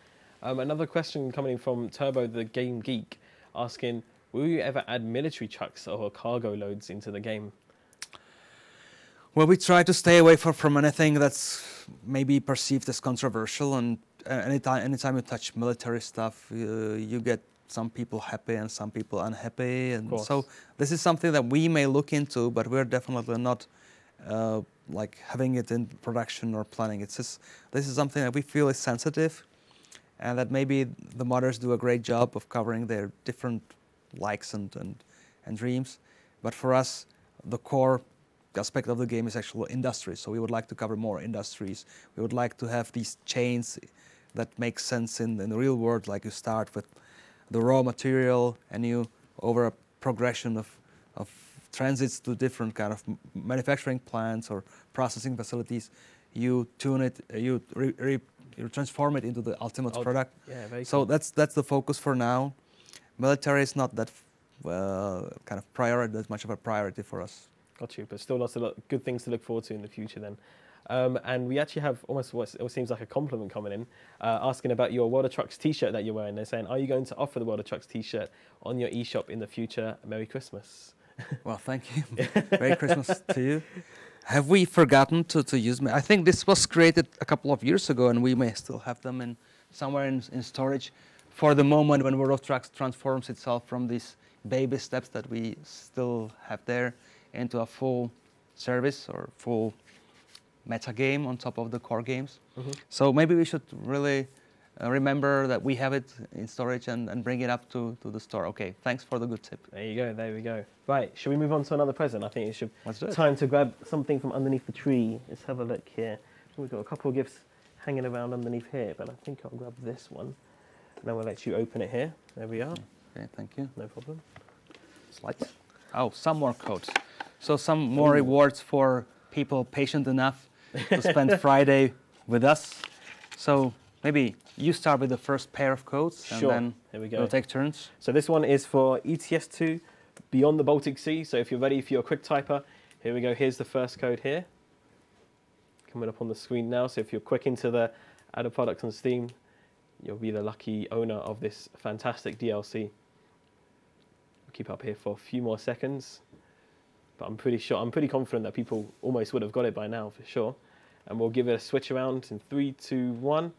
Another question coming from Turbo, the Game Geek, asking, will you ever add military trucks or cargo loads into the game? Well, we try to stay away from anything that's maybe perceived as controversial, and anytime you touch military stuff, you get some people happy and some people unhappy, and so this is something that we may look into, but we're definitely not like having it in production or planning. It's just, this is something that we feel is sensitive, and that maybe the modders do a great job of covering their different likes and dreams, but for us, the core aspect of the game is actual industry. So we would like to cover more industries. We would like to have these chains that make sense in the real world, like you start with the raw material and you, over a progression of transits to different kind of manufacturing plants or processing facilities, you tune it, you transform it into the ultimate product. Yeah, very so cool. that's the focus for now. Military is not that kind of priority, that much of a priority for us. Got you, but still lots of good things to look forward to in the future then. And we actually have almost what seems like a compliment coming in, asking about your World of Trucks t-shirt that you're wearing. They're saying, are you going to offer the World of Trucks t-shirt on your eShop in the future? Merry Christmas. Well, thank you. Merry Christmas to you. Have we forgotten to use them? I think this was created a couple of years ago, and we may still have them in somewhere in storage for the moment when World of Trucks transforms itself from these baby steps that we still have there into a full service or full meta game on top of the core games. So maybe we should really remember that we have it in storage and bring it up to the store. Okay, thanks for the good tip. There you go, there we go. Right, should we move on to another present? I think it should Let's do it. time to grab something from underneath the tree. Let's have a look here. We've got a couple of gifts hanging around underneath here, but I think I'll grab this one. And then we'll let you open it here. There we are. Okay, thank you. No problem. Slides. Oh, some more codes. So some more rewards for people patient enough to spend Friday with us. So maybe you start with the first pair of codes, and then here we go. We'll take turns. So this one is for ETS2 Beyond the Baltic Sea. So if you're ready for your quick typer, here we go. Here's the first code here. Coming up on the screen now. So if you're quick into the add a product on Steam, you'll be the lucky owner of this fantastic DLC. We'll keep up here for a few more seconds. But I'm pretty confident that people almost would have got it by now for sure. And we'll give it a switch around in 3, 2, 1.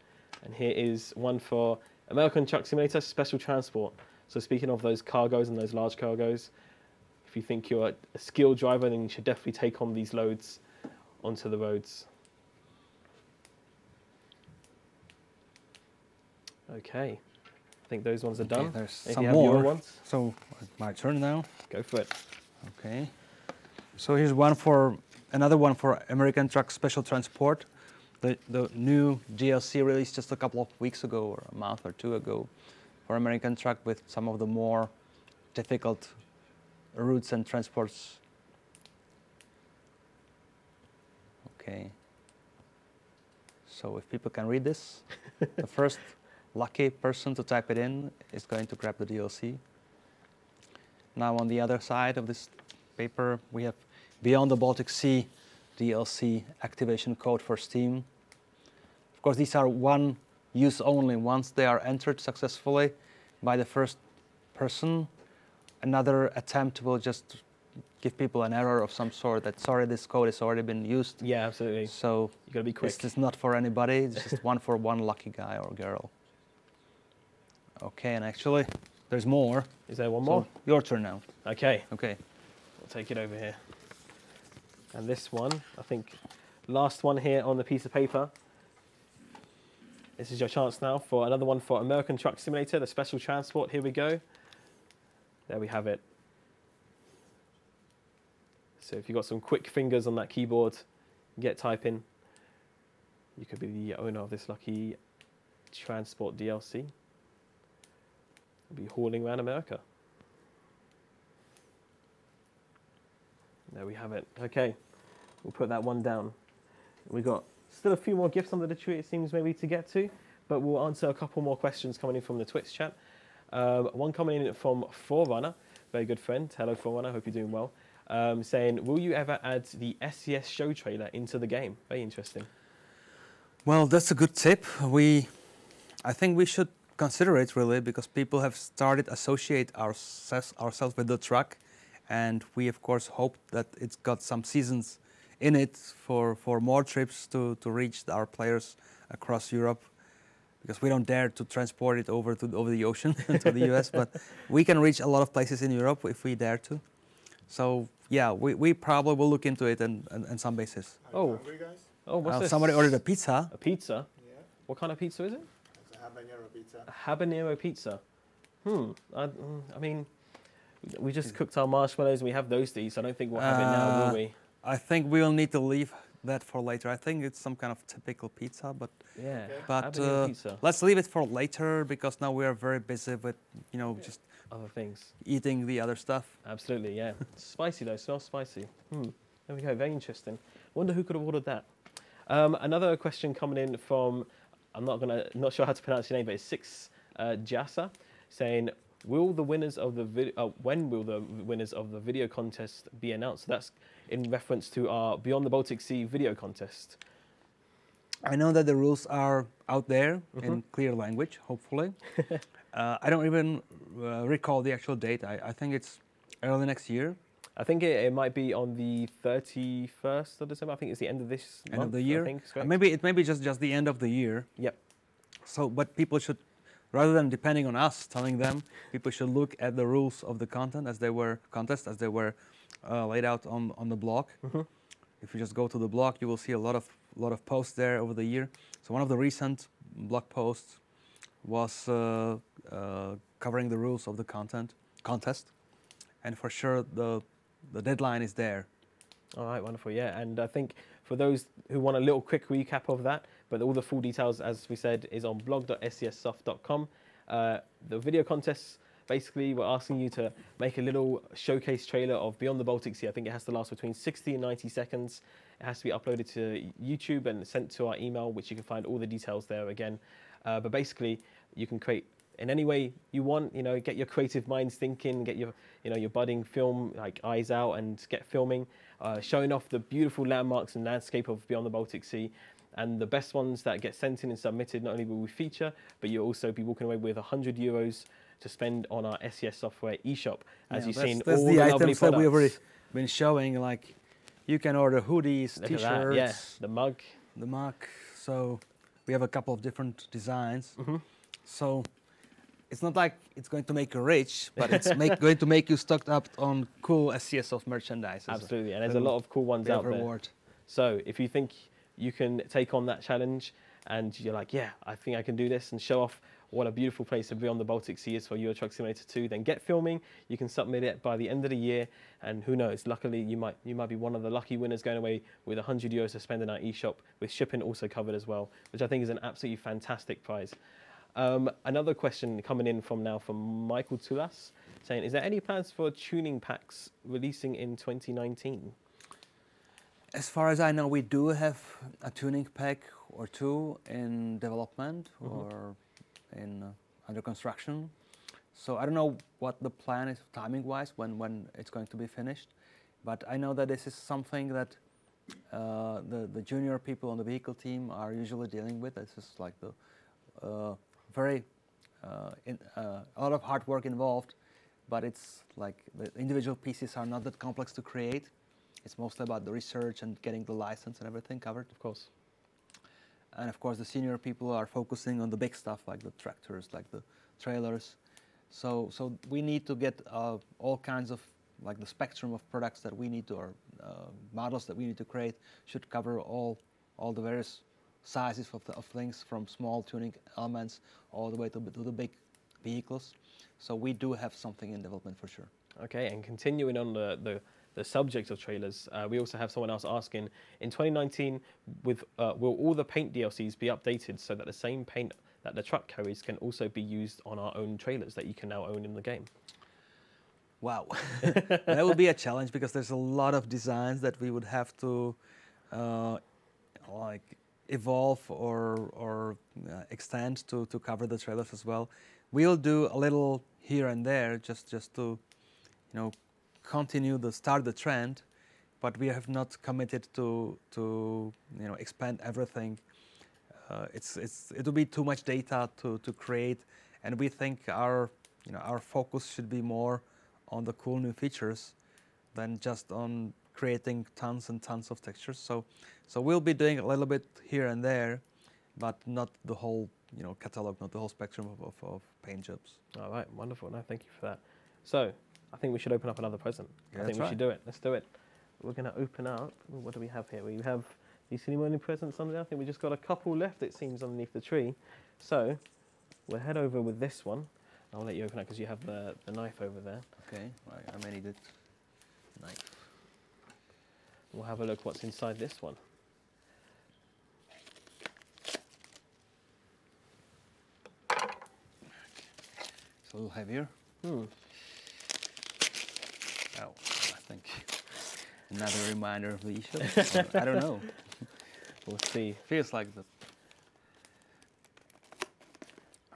And here is one for American Truck Simulator Special Transport. So speaking of those cargoes and those large cargoes, if you think you're a skilled driver, then you should definitely take on these loads onto the roads. Okay, I think those ones are done. Okay, there's If some you have your more. ones, So my turn now. go for it. Okay. So here's another one for American Truck Special Transport. The new DLC released just a couple of weeks ago or a month or two ago for American Truck with some of the more difficult routes and transports. Okay. So if people can read this, the first lucky person to type it in is going to grab the DLC. Now on the other side of this paper, we have Beyond the Baltic Sea DLC activation code for Steam. Of course, these are one use only. Once they are entered successfully by the first person, another attempt will just give people an error of some sort that, sorry, this code has already been used. Yeah, absolutely. So You gotta be quick. this is not for anybody. It's just one for one lucky guy or girl. Okay, and actually, there's more. Is there one So more? your turn now. Okay, Okay. we'll take it over here. And this one, I think, last one here on the piece of paper. This is your chance now for another one for American Truck Simulator, the Special Transport. Here we go. There we have it. So if you've got some quick fingers on that keyboard, get typing. You could be the owner of this lucky transport DLC. You'll be hauling around America. There we have it. Okay, we'll put that one down. We've got still a few more gifts under the tree, it seems, maybe to get to, but we'll answer a couple more questions coming in from the Twitch chat. One coming in from Forerunner, very good friend. Hello, Forerunner, hope you're doing well. Saying, will you ever add the SCS show trailer into the game? Very interesting. Well, that's a good tip. I think we should consider it really, because people have started associate ourselves with the truck, and we of course hope that it's got some seasons in it for more trips to reach our players across Europe, because we don't dare to transport it over the ocean to the US, but we can reach a lot of places in Europe if we dare to. So yeah, we probably will look into it on some basis. Are you hungry, guys? Oh, what's this? Somebody ordered a pizza. A pizza? Yeah. What kind of pizza is it? It's a habanero pizza. A habanero pizza. I mean, we just cooked our marshmallows and we have those to eat, so I don't think we'll have it now, will we? I think we'll need to leave that for later. I think it's some kind of typical pizza, but Yeah, but habanero pizza. let's leave it for later, because now we are very busy with just Other things. eating the other stuff. Absolutely, yeah. Spicy though, smells spicy. There we go, very interesting. Wonder who could have ordered that. Another question coming in from, not sure how to pronounce your name, but it's Six Jasa, saying, will the winners of the when will the winners of the video contest be announced? So that's in reference to our Beyond the Baltic Sea video contest. I know that the rules are out there in clear language, hopefully. I don't even recall the actual date. I think it's early next year. I think it might be on the 31st of December. I think it's the end of this month. End of the year. I think, correct? Maybe it may be just the end of the year. Yep. So, but people should, rather than depending on us telling them, people should look at the rules of the contest as they were laid out on the blog. If you just go to the blog, you will see a lot of posts there over the year. So one of the recent blog posts was covering the rules of the contest, and for sure the deadline is there. All right, wonderful, yeah. And I think for those who want a little quick recap of that, but all the full details, as we said, is on blog.scssoft.com. The video contests, basically, we're asking you to make a little showcase trailer of Beyond the Baltic Sea. I think it has to last between 60 and 90 seconds. It has to be uploaded to YouTube and sent to our email, which you can find all the details there again. But basically, you can create in any way you want, get your creative minds thinking, get your, your budding film like eyes out and get filming, showing off the beautiful landmarks and landscape of Beyond the Baltic Sea. And the best ones that get sent in and submitted, not only will we feature, but you'll also be walking away with €100 to spend on our SCS software eShop. As you've seen, that's all the lovely items that products. we've already been showing. Like, you can order hoodies, Look at T-shirts, that, yeah, the mug. the mug. So we have a couple of different designs. So it's not like it's going to make you rich, but it's going to make you stocked up on cool SCS Soft merchandise. Absolutely, and there's a lot of cool ones out there. Reward. So if you think you can take on that challenge and you're like, yeah, I think I can do this, and show off what a beautiful place Beyond the Baltic Sea is for Euro Truck Simulator 2, then get filming. You can submit it by the end of the year, and who knows, luckily you might be one of the lucky winners going away with €100 to spend in our eShop, with shipping also covered as well, which I think is an absolutely fantastic prize. Another question coming in from Michael Tulas, saying, is there any plans for tuning packs releasing in 2019? As far as I know, we do have a tuning pack or two in development or in under construction. So I don't know what the plan is timing-wise when it's going to be finished, but I know that this is something that the junior people on the vehicle team are usually dealing with. This is like the a lot of hard work involved, but it's like the individual pieces are not that complex to create. It's mostly about the research and getting the license and everything covered. Of course. And of course, the senior people are focusing on the big stuff, like the tractors, like the trailers. So we need to get all kinds of, like the spectrum of products that we need to, or models that we need to create should cover all the various sizes of things, from small tuning elements all the way to the big vehicles. So we do have something in development for sure. Okay, and continuing on the subject of trailers, we also have someone else asking, in 2019, will all the paint DLCs be updated so that the same paint that the truck carries can also be used on our own trailers that you can now own in the game? Wow, that would be a challenge, because there's a lot of designs that we would have to like evolve or extend to cover the trailers as well. We'll do a little here and there just to start the trend, but we have not committed to expand everything. It will be too much data to create and we think our our focus should be more on the cool new features than just on creating tons and tons of textures. So we'll be doing a little bit here and there, but not the whole catalog, not the whole spectrum of paint jobs. All right, wonderful. No, thank you for that. So I think we should open up another present. Yeah, I think that's we should do it. Let's do it. We're going to open up. What do we have here? We have. Do you see any presents under there? I think we just got a couple left. It seems underneath the tree. So we'll head over with this one. I'll let you open it because you have the knife over there. Okay, I may need it. Knife. We'll have a look what's inside this one. It's a little heavier. Hmm. Oh, I think another reminder of the eShop. I don't know. We'll see. Feels like that.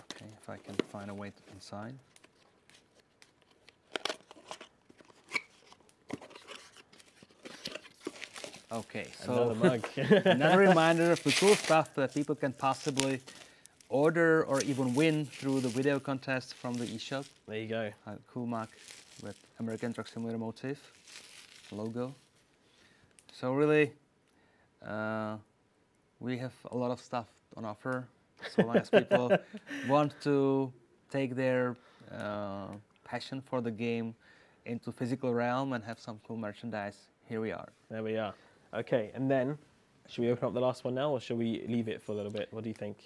Okay, if I can find a way to inside. Okay, so Another mug. another reminder of the cool stuff that people can possibly order or even win through the video contest from the eShop. There you go. A cool mug with American Truck Simulator motif logo. So really, we have a lot of stuff on offer. So long as people want to take their passion for the game into physical realm and have some cool merchandise, here we are. There we are. Okay, and then should we open up the last one now, or should we leave it for a little bit? What do you think?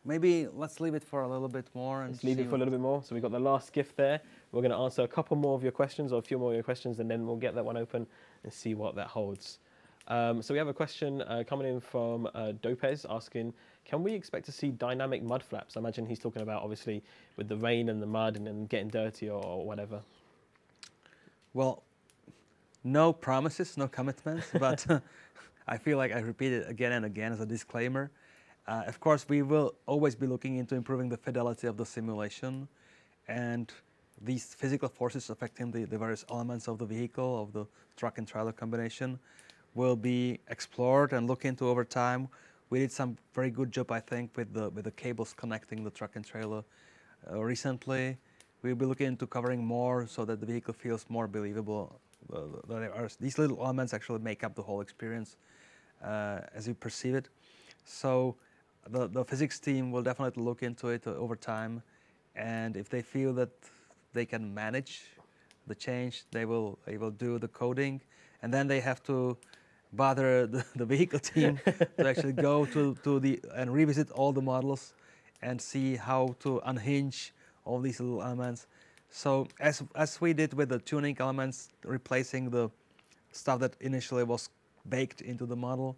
Maybe let's leave it for a little bit more. And Let's leave it for a little bit more. So we've got the last gift there. We're going to answer a couple more of your questions, or a few more of your questions, and then we'll get that one open and see what that holds. So we have a question coming in from Dopez asking, can we expect to see dynamic mud flaps? I imagine he's talking about, obviously, with the rain and the mud and getting dirty or whatever. Well, no promises, no commitments, but I feel like I repeat it again and again as a disclaimer. Of course, we will always be looking into improving the fidelity of the simulation, and these physical forces affecting the various elements of the vehicle, of the truck and trailer combination, will be explored and looked into over time. We did some very good job, I think, with the cables connecting the truck and trailer recently. We'll be looking into covering more so that the vehicle feels more believable. These little elements actually make up the whole experience as you perceive it. So the physics team will definitely look into it over time, and if they feel that they can manage the change, they will do the coding, and then they have to bother the vehicle team to actually go to the and revisit all the models and see how to unhinge all these little elements. So as we did with the tuning elements, replacing the stuff that initially was baked into the model,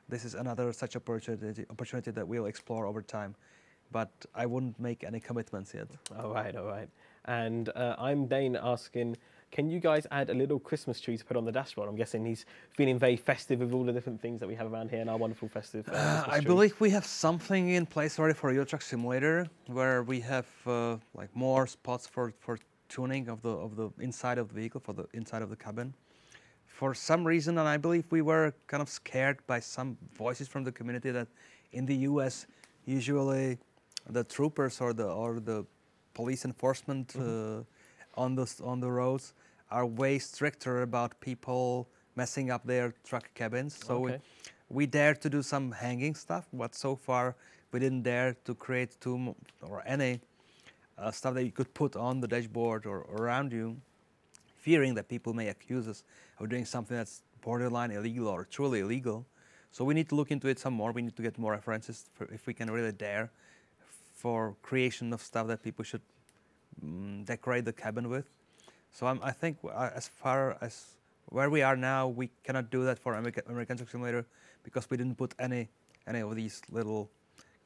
this is another such opportunity that we'll explore over time. But I wouldn't make any commitments yet. All right. And I'm Dane asking, can you guys add a little Christmas tree to put on the dashboard? I'm guessing he's feeling very festive with all the different things that we have around here in our wonderful festive Christmas I tree. believe we have something in place already for Euro Truck Simulator, where we have like more spots for tuning of the inside of the vehicle, for the inside of the cabin. For some reason, and I believe we were kind of scared by some voices from the community that in the U.S. usually the troopers or the police enforcement on the roads are way stricter about people messing up their truck cabins. So Okay. we dared to do some hanging stuff, but so far we didn't dare to create any stuff that you could put on the dashboard or around you, fearing that people may accuse us of doing something that's borderline illegal or truly illegal. So we need to look into it some more. We need to get more references if we can really dare for creation of stuff that people should decorate the cabin with. So I think as far as where we are now, we cannot do that for American Truck Simulator because we didn't put any of these little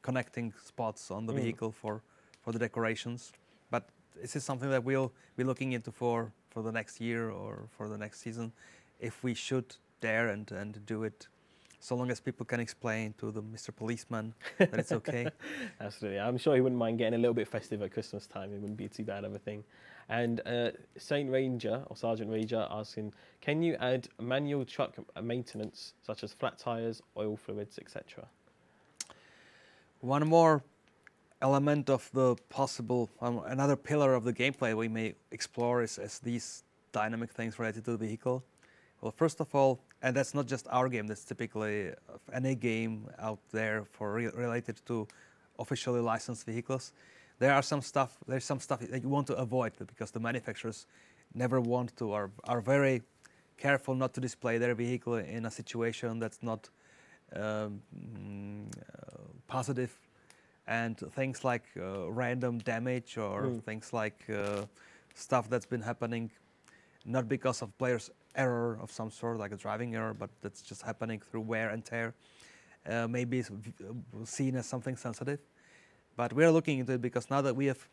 connecting spots on the vehicle for the decorations. But this is something that we'll be looking into for the next year or for the next season, if we should dare and do it, so long as people can explain to the Mr. Policeman that it's okay. Absolutely. I'm sure he wouldn't mind getting a little bit festive at Christmas time. It wouldn't be too bad of a thing. And Saint Ranger or Sergeant Ranger asking, can you add manual truck maintenance such as flat tires, oil fluids, etc.? One more element of the possible, another pillar of the gameplay we may explore is these dynamic things related to the vehicle. Well, first of all, and that's not just our game, that's typically any game out there for related to officially licensed vehicles. There's some stuff that you want to avoid because the manufacturers never want to, or are very careful not to display their vehicle in a situation that's not positive, and things like random damage or things like stuff that's been happening not because of players' error of some sort, like a driving error, but that's just happening through wear and tear, maybe it's seen as something sensitive. But we're looking into it because now that we have,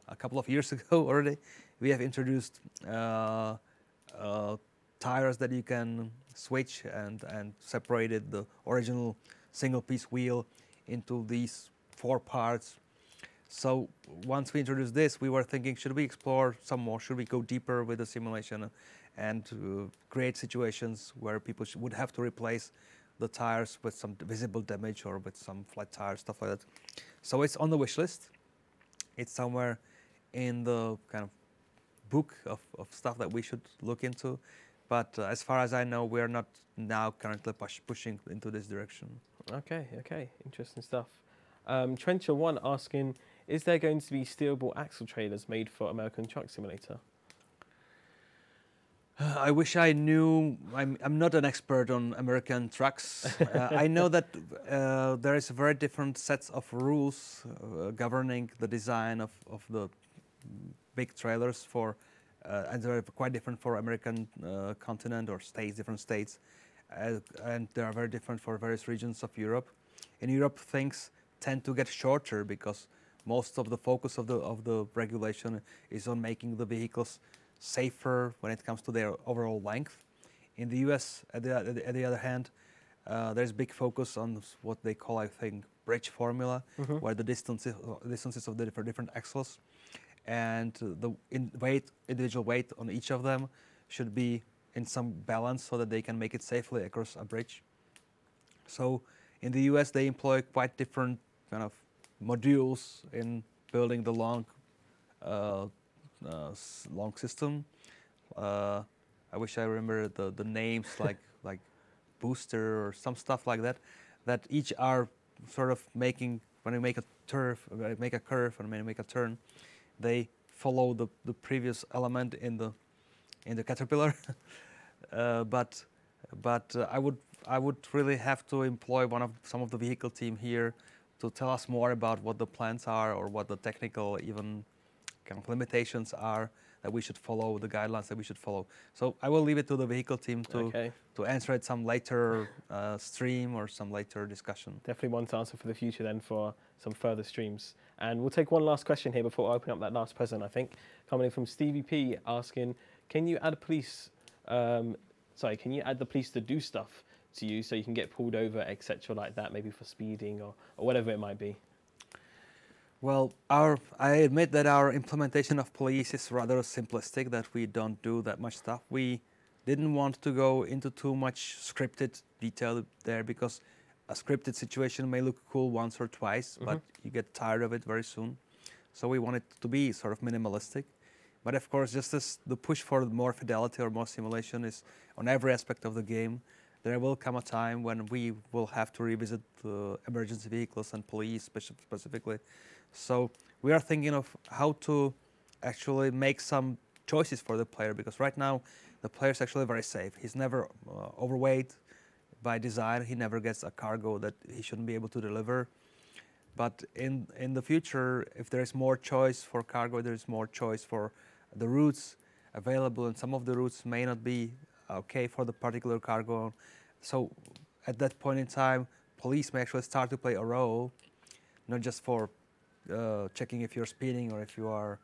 a couple of years ago already, we have introduced tires that you can switch and separated the original single-piece wheel into these 4 parts. So once we introduced this, we were thinking, should we explore some more? Should we go deeper with the simulation and create situations where people would have to replace the tires with some visible damage or with some flat tires, stuff like that. So it's on the wish list. It's somewhere in the kind of book of stuff that we should look into. But as far as I know, we're not now currently pushing into this direction. Okay, interesting stuff. Trencher1 asking, is there going to be steerable axle trailers made for American Truck Simulator? I wish I knew. I'm not an expert on American trucks. I know that there is very different sets of rules governing the design of the big trailers for, and they're quite different for American continent or states, different states, and they are very different for various regions of Europe. In Europe, things tend to get shorter because most of the focus of the regulation is on making the vehicles safer when it comes to their overall length. In the US, at the other hand, there's big focus on what they call, I think, bridge formula, where the distances of the different axles and the individual weight on each of them should be in some balance so that they can make it safely across a bridge. So in the US, they employ quite different kind of modules in building the long system. I wish I remember the names like booster or some stuff like that. That each are sort of making, when you make a curve and when you make a turn, they follow the previous element in the caterpillar. But I would really have to employ some of the vehicle team here to tell us more about what the plans are or what the technical even kind of limitations are that we should follow, the guidelines that we should follow. So I will leave it to the vehicle team to answer it some later stream or some later discussion. Definitely one to answer for the future then for some further streams. And we'll take one last question here before I open up that last present, I think. Coming in from Stevie P asking, can you add the police to do stuff to you so you can get pulled over, etc. like that, maybe for speeding or whatever it might be? Well, I admit that our implementation of police is rather simplistic, that we don't do that much stuff. We didn't want to go into too much scripted detail there because a scripted situation may look cool once or twice, but you get tired of it very soon. So we want it to be sort of minimalistic. But of course, just as the push for more fidelity or more simulation is on every aspect of the game, there will come a time when we will have to revisit emergency vehicles and police specifically. So we are thinking of how to actually make some choices for the player, because right now the player is actually very safe. He's never overweight by design. He never gets a cargo that he shouldn't be able to deliver. But in the future, if there is more choice for cargo, there is more choice for the routes available, and some of the routes may not be okay for the particular cargo. So at that point in time, police may actually start to play a role, not just for checking if you're speeding or if you are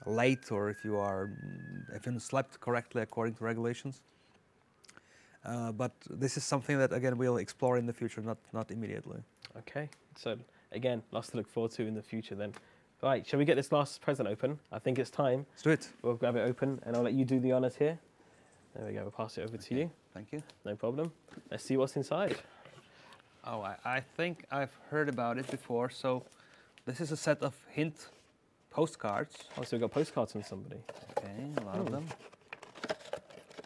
late or if you slept correctly according to regulations. But this is something that, again, we'll explore in the future, not immediately. Okay, so again, lots to look forward to in the future then. Right, shall we get this last present open? I think it's time. Let's do it. We'll grab it open and I'll let you do the honors here. There we go, we'll pass it over to you. Thank you. No problem. Let's see what's inside. Oh, I think I've heard about it before. So this is a set of hint postcards. Oh, so we've got postcards from somebody. Okay, a lot of them.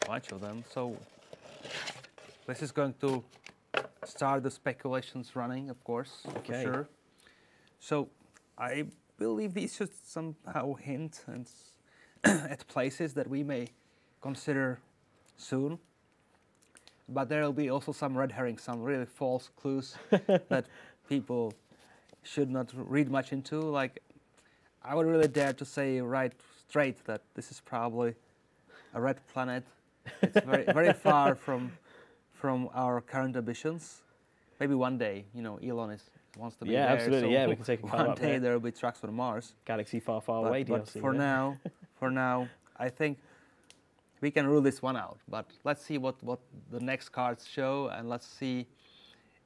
A bunch of them. So this is going to start the speculations running, of course, for Okay. sure. So I believe these should somehow hint at places that we may consider soon. But there will be also some red herrings, some really false clues that people should not read much into. Like, I would really dare to say right straight that this is probably a red planet. It's very, very far from our current ambitions. Maybe one day, you know, Elon wants to be Yeah, there. absolutely. So Yeah, we can take a car one up day there. there will be trucks from Mars. Galaxy far, far But, away but DLC. for yeah. now, I think we can rule this one out. But let's see what the next cards show, and let's see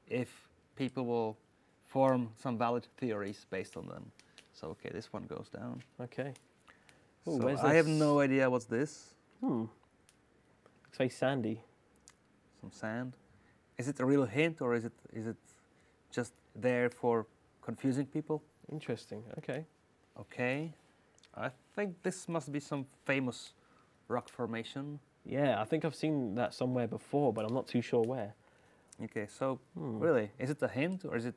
if people will form some valid theories based on them. So, okay, this one goes down. Okay. Ooh, So where's I have this? no idea what's this. Looks very sandy. Some sand. Is it a real hint, or is it just there for confusing people? Interesting. Okay. Okay. I think this must be some famous rock formation. Yeah, I think I've seen that somewhere before, but I'm not too sure where. Okay, so really, is it a hint, or is it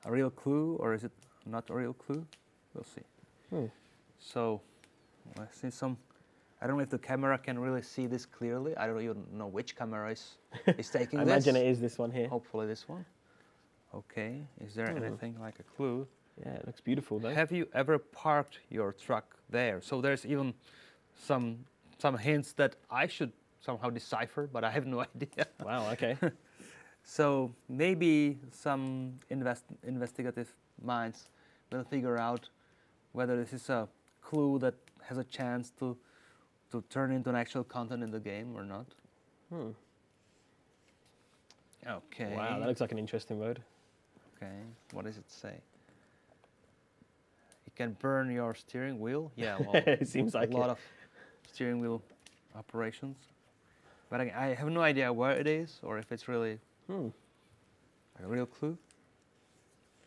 a real clue, or is it not a real clue? We'll see. So I see some. I don't know if the camera can really see this clearly. I don't even know which camera is taking I this. imagine it is this one here. Hopefully this one. Okay, is there anything like a clue? Yeah, it looks beautiful though. Have you ever parked your truck there? So there's even some hints that I should somehow decipher, but I have no idea. Wow, okay. So maybe some investigative minds will figure out whether this is a clue that has a chance to turn into an actual content in the game or not. Okay. Wow, that looks like an interesting road. Okay. What does it say? It can burn your steering wheel. Yeah. Well, It seems like a lot it. of steering wheel operations. But I have no idea where it is or if it's really a real clue.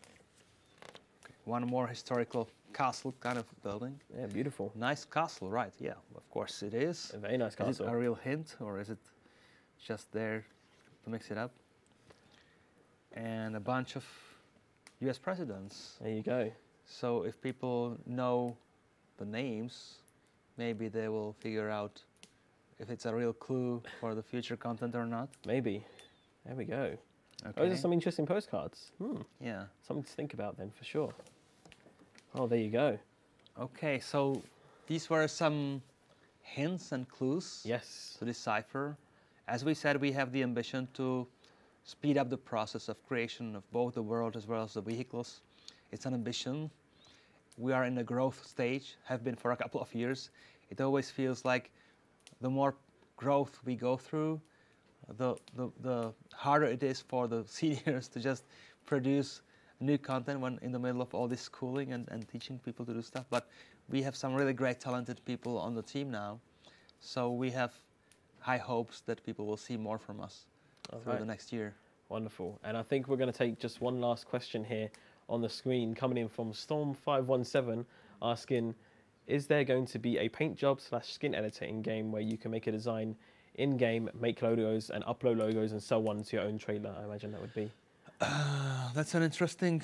Okay. One more historical castle kind of building. Yeah, beautiful. Nice castle, right? Yeah, of course it is. A very nice Is it castle. a real hint or is it just there to mix it up? And a bunch of US presidents. There you go. So if people know the names, maybe they will figure out if it's a real clue for the future content or not. Maybe. There we go. Okay. Those are some interesting postcards. Yeah. Something to think about then, for sure. Oh, there you go. Okay, so these were some hints and clues Yes. to decipher. As we said, we have the ambition to speed up the process of creation of both the world as well as the vehicles. It's an ambition. We are in a growth stage, have been for a couple of years. It always feels like the more growth we go through, the harder it is for the seniors to just produce new content when in the middle of all this schooling and teaching people to do stuff. But we have some really great talented people on the team now. So we have high hopes that people will see more from us through the next year. Wonderful. And I think we're going to take just one last question here on the screen, coming in from Storm517, asking, is there going to be a paint job / skin editor in-game where you can make a design in-game, make logos and upload logos and so on to your own trailer? I imagine that would be. That's an interesting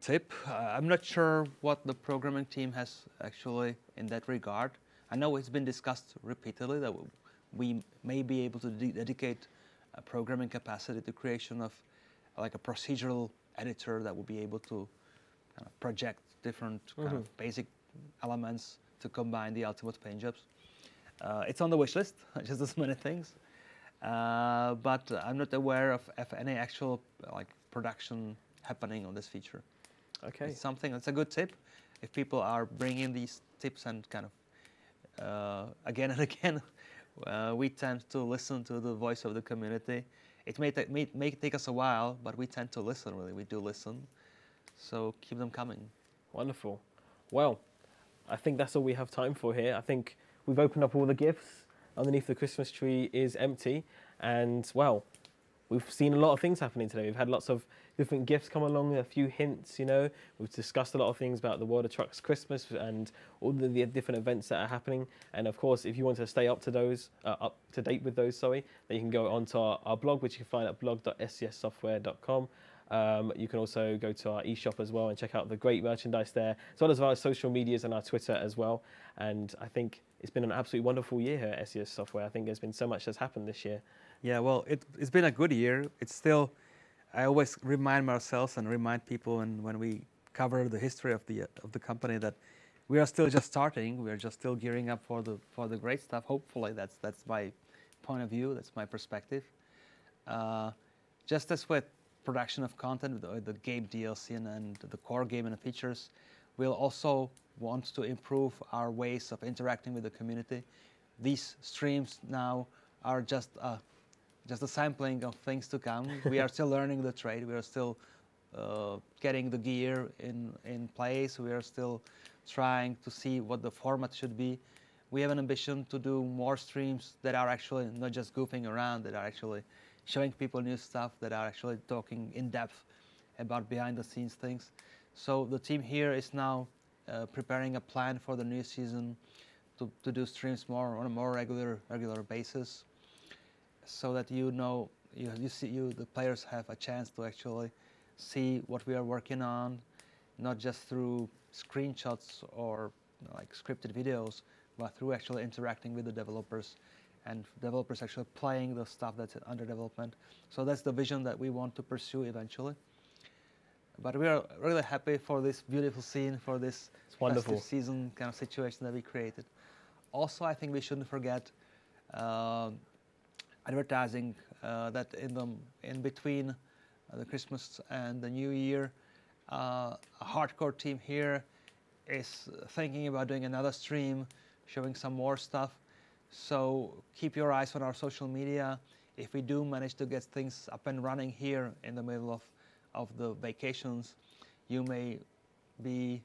tip. I'm not sure what the programming team has actually in that regard. I know it's been discussed repeatedly that we may be able to dedicate a programming capacity to creation of like a procedural editor that will be able to kind of project different kind of basic elements to combine the ultimate paint jobs. It's on the wish list, just as many things. But I'm not aware of any actual like production happening on this feature. Okay. It's something that's a good tip. If people are bringing these tips and kind of again and again, we tend to listen to the voice of the community. It may take us a while, but we tend to listen, really. We do listen. So keep them coming. Wonderful. Well, I think that's all we have time for here. I think we've opened up all the gifts. Underneath the Christmas tree is empty. And, well, we've seen a lot of things happening today. We've had lots of different gifts come along, a few hints, you know. We've discussed a lot of things about the World of Trucks Christmas and all the different events that are happening. And of course, if you want to stay up to date with those, then you can go onto our blog, which you can find at blog.scssoftware.com. You can also go to our eShop as well and check out the great merchandise there, as well as our social medias and our Twitter as well. And I think it's been an absolutely wonderful year here at SCS Software. I think there's been so much that's happened this year. Yeah, well, it's been a good year. It's still, I always remind ourselves and remind people, and when we cover the history of the company, that we are still just starting. We are just still gearing up for the great stuff. Hopefully, that's my point of view. That's my perspective. Just as with production of content, the game DLC and the core game and the features, we'll also want to improve our ways of interacting with the community. These streams now are just a sampling of things to come. We are still learning the trade. We are still getting the gear in place. We are still trying to see what the format should be. We have an ambition to do more streams that are actually not just goofing around, that are actually showing people new stuff, that are actually talking in depth about behind the scenes things. So the team here is now preparing a plan for the new season to do streams on a more regular basis, so that the players have a chance to actually see what we are working on, not just through screenshots or like scripted videos, but through actually interacting with the developers and developers actually playing the stuff that's under development. So that's the vision that we want to pursue eventually. But we are really happy for this beautiful scene, for this festive season kind of situation that we created. Also, I think we shouldn't forget advertising that in between the Christmas and the New Year, a hardcore team here is thinking about doing another stream, showing some more stuff. So keep your eyes on our social media. If we do manage to get things up and running here in the middle of the vacations, you may be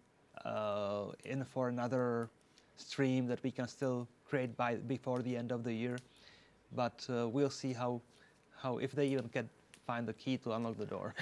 in for another stream that we can still create before the end of the year. But we'll see how if they even can find the key to unlock the door.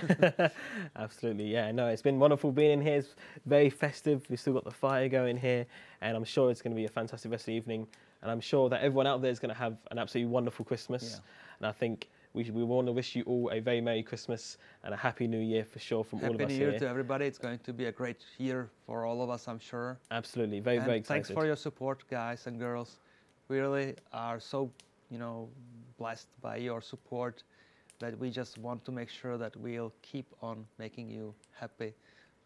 Absolutely, yeah. No, it's been wonderful being in here. It's very festive. We've still got the fire going here, and I'm sure it's going to be a fantastic rest of the evening. And I'm sure that everyone out there is going to have an absolutely wonderful Christmas. Yeah. And I think we want to wish you all a very Merry Christmas and a Happy New Year for sure from all of us here. Happy New Year to everybody. It's going to be a great year for all of us, I'm sure. Absolutely, very excited. Thanks for your support, guys and girls. We really are so, blessed by your support, that we just want to make sure that we'll keep on making you happy,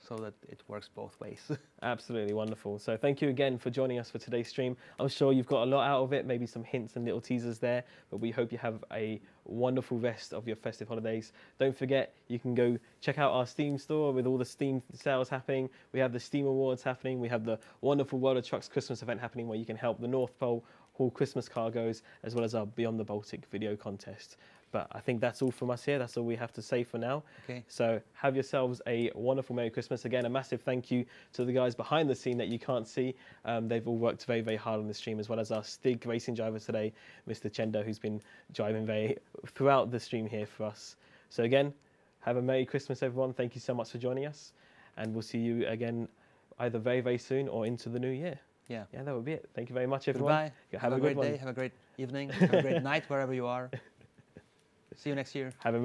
so that it works both ways. Absolutely wonderful. So thank you again for joining us for today's stream. I'm sure you've got a lot out of it, maybe some hints and little teasers there, but we hope you have a wonderful rest of your festive holidays. Don't forget, you can go check out our Steam store with all the Steam sales happening. We have the Steam Awards happening. We have the wonderful World of Trucks Christmas event happening, where you can help the North Pole haul Christmas cargoes, as well as our Beyond the Baltic video contest. But I think that's all from us here. That's all we have to say for now. Okay. So have yourselves a wonderful Merry Christmas. Again, a massive thank you to the guys behind the scene that you can't see. They've all worked very, very hard on the stream, as well as our Stig racing driver today, Mr. Chendo, who's been driving throughout the stream here for us. So again, have a Merry Christmas, everyone. Thank you so much for joining us. And we'll see you again either very, very soon or into the new year. Yeah. Yeah, that would be it. Thank you very much, everyone. Goodbye. Have a great day. Have a great evening. Have a great night wherever you are. See you next year. Have a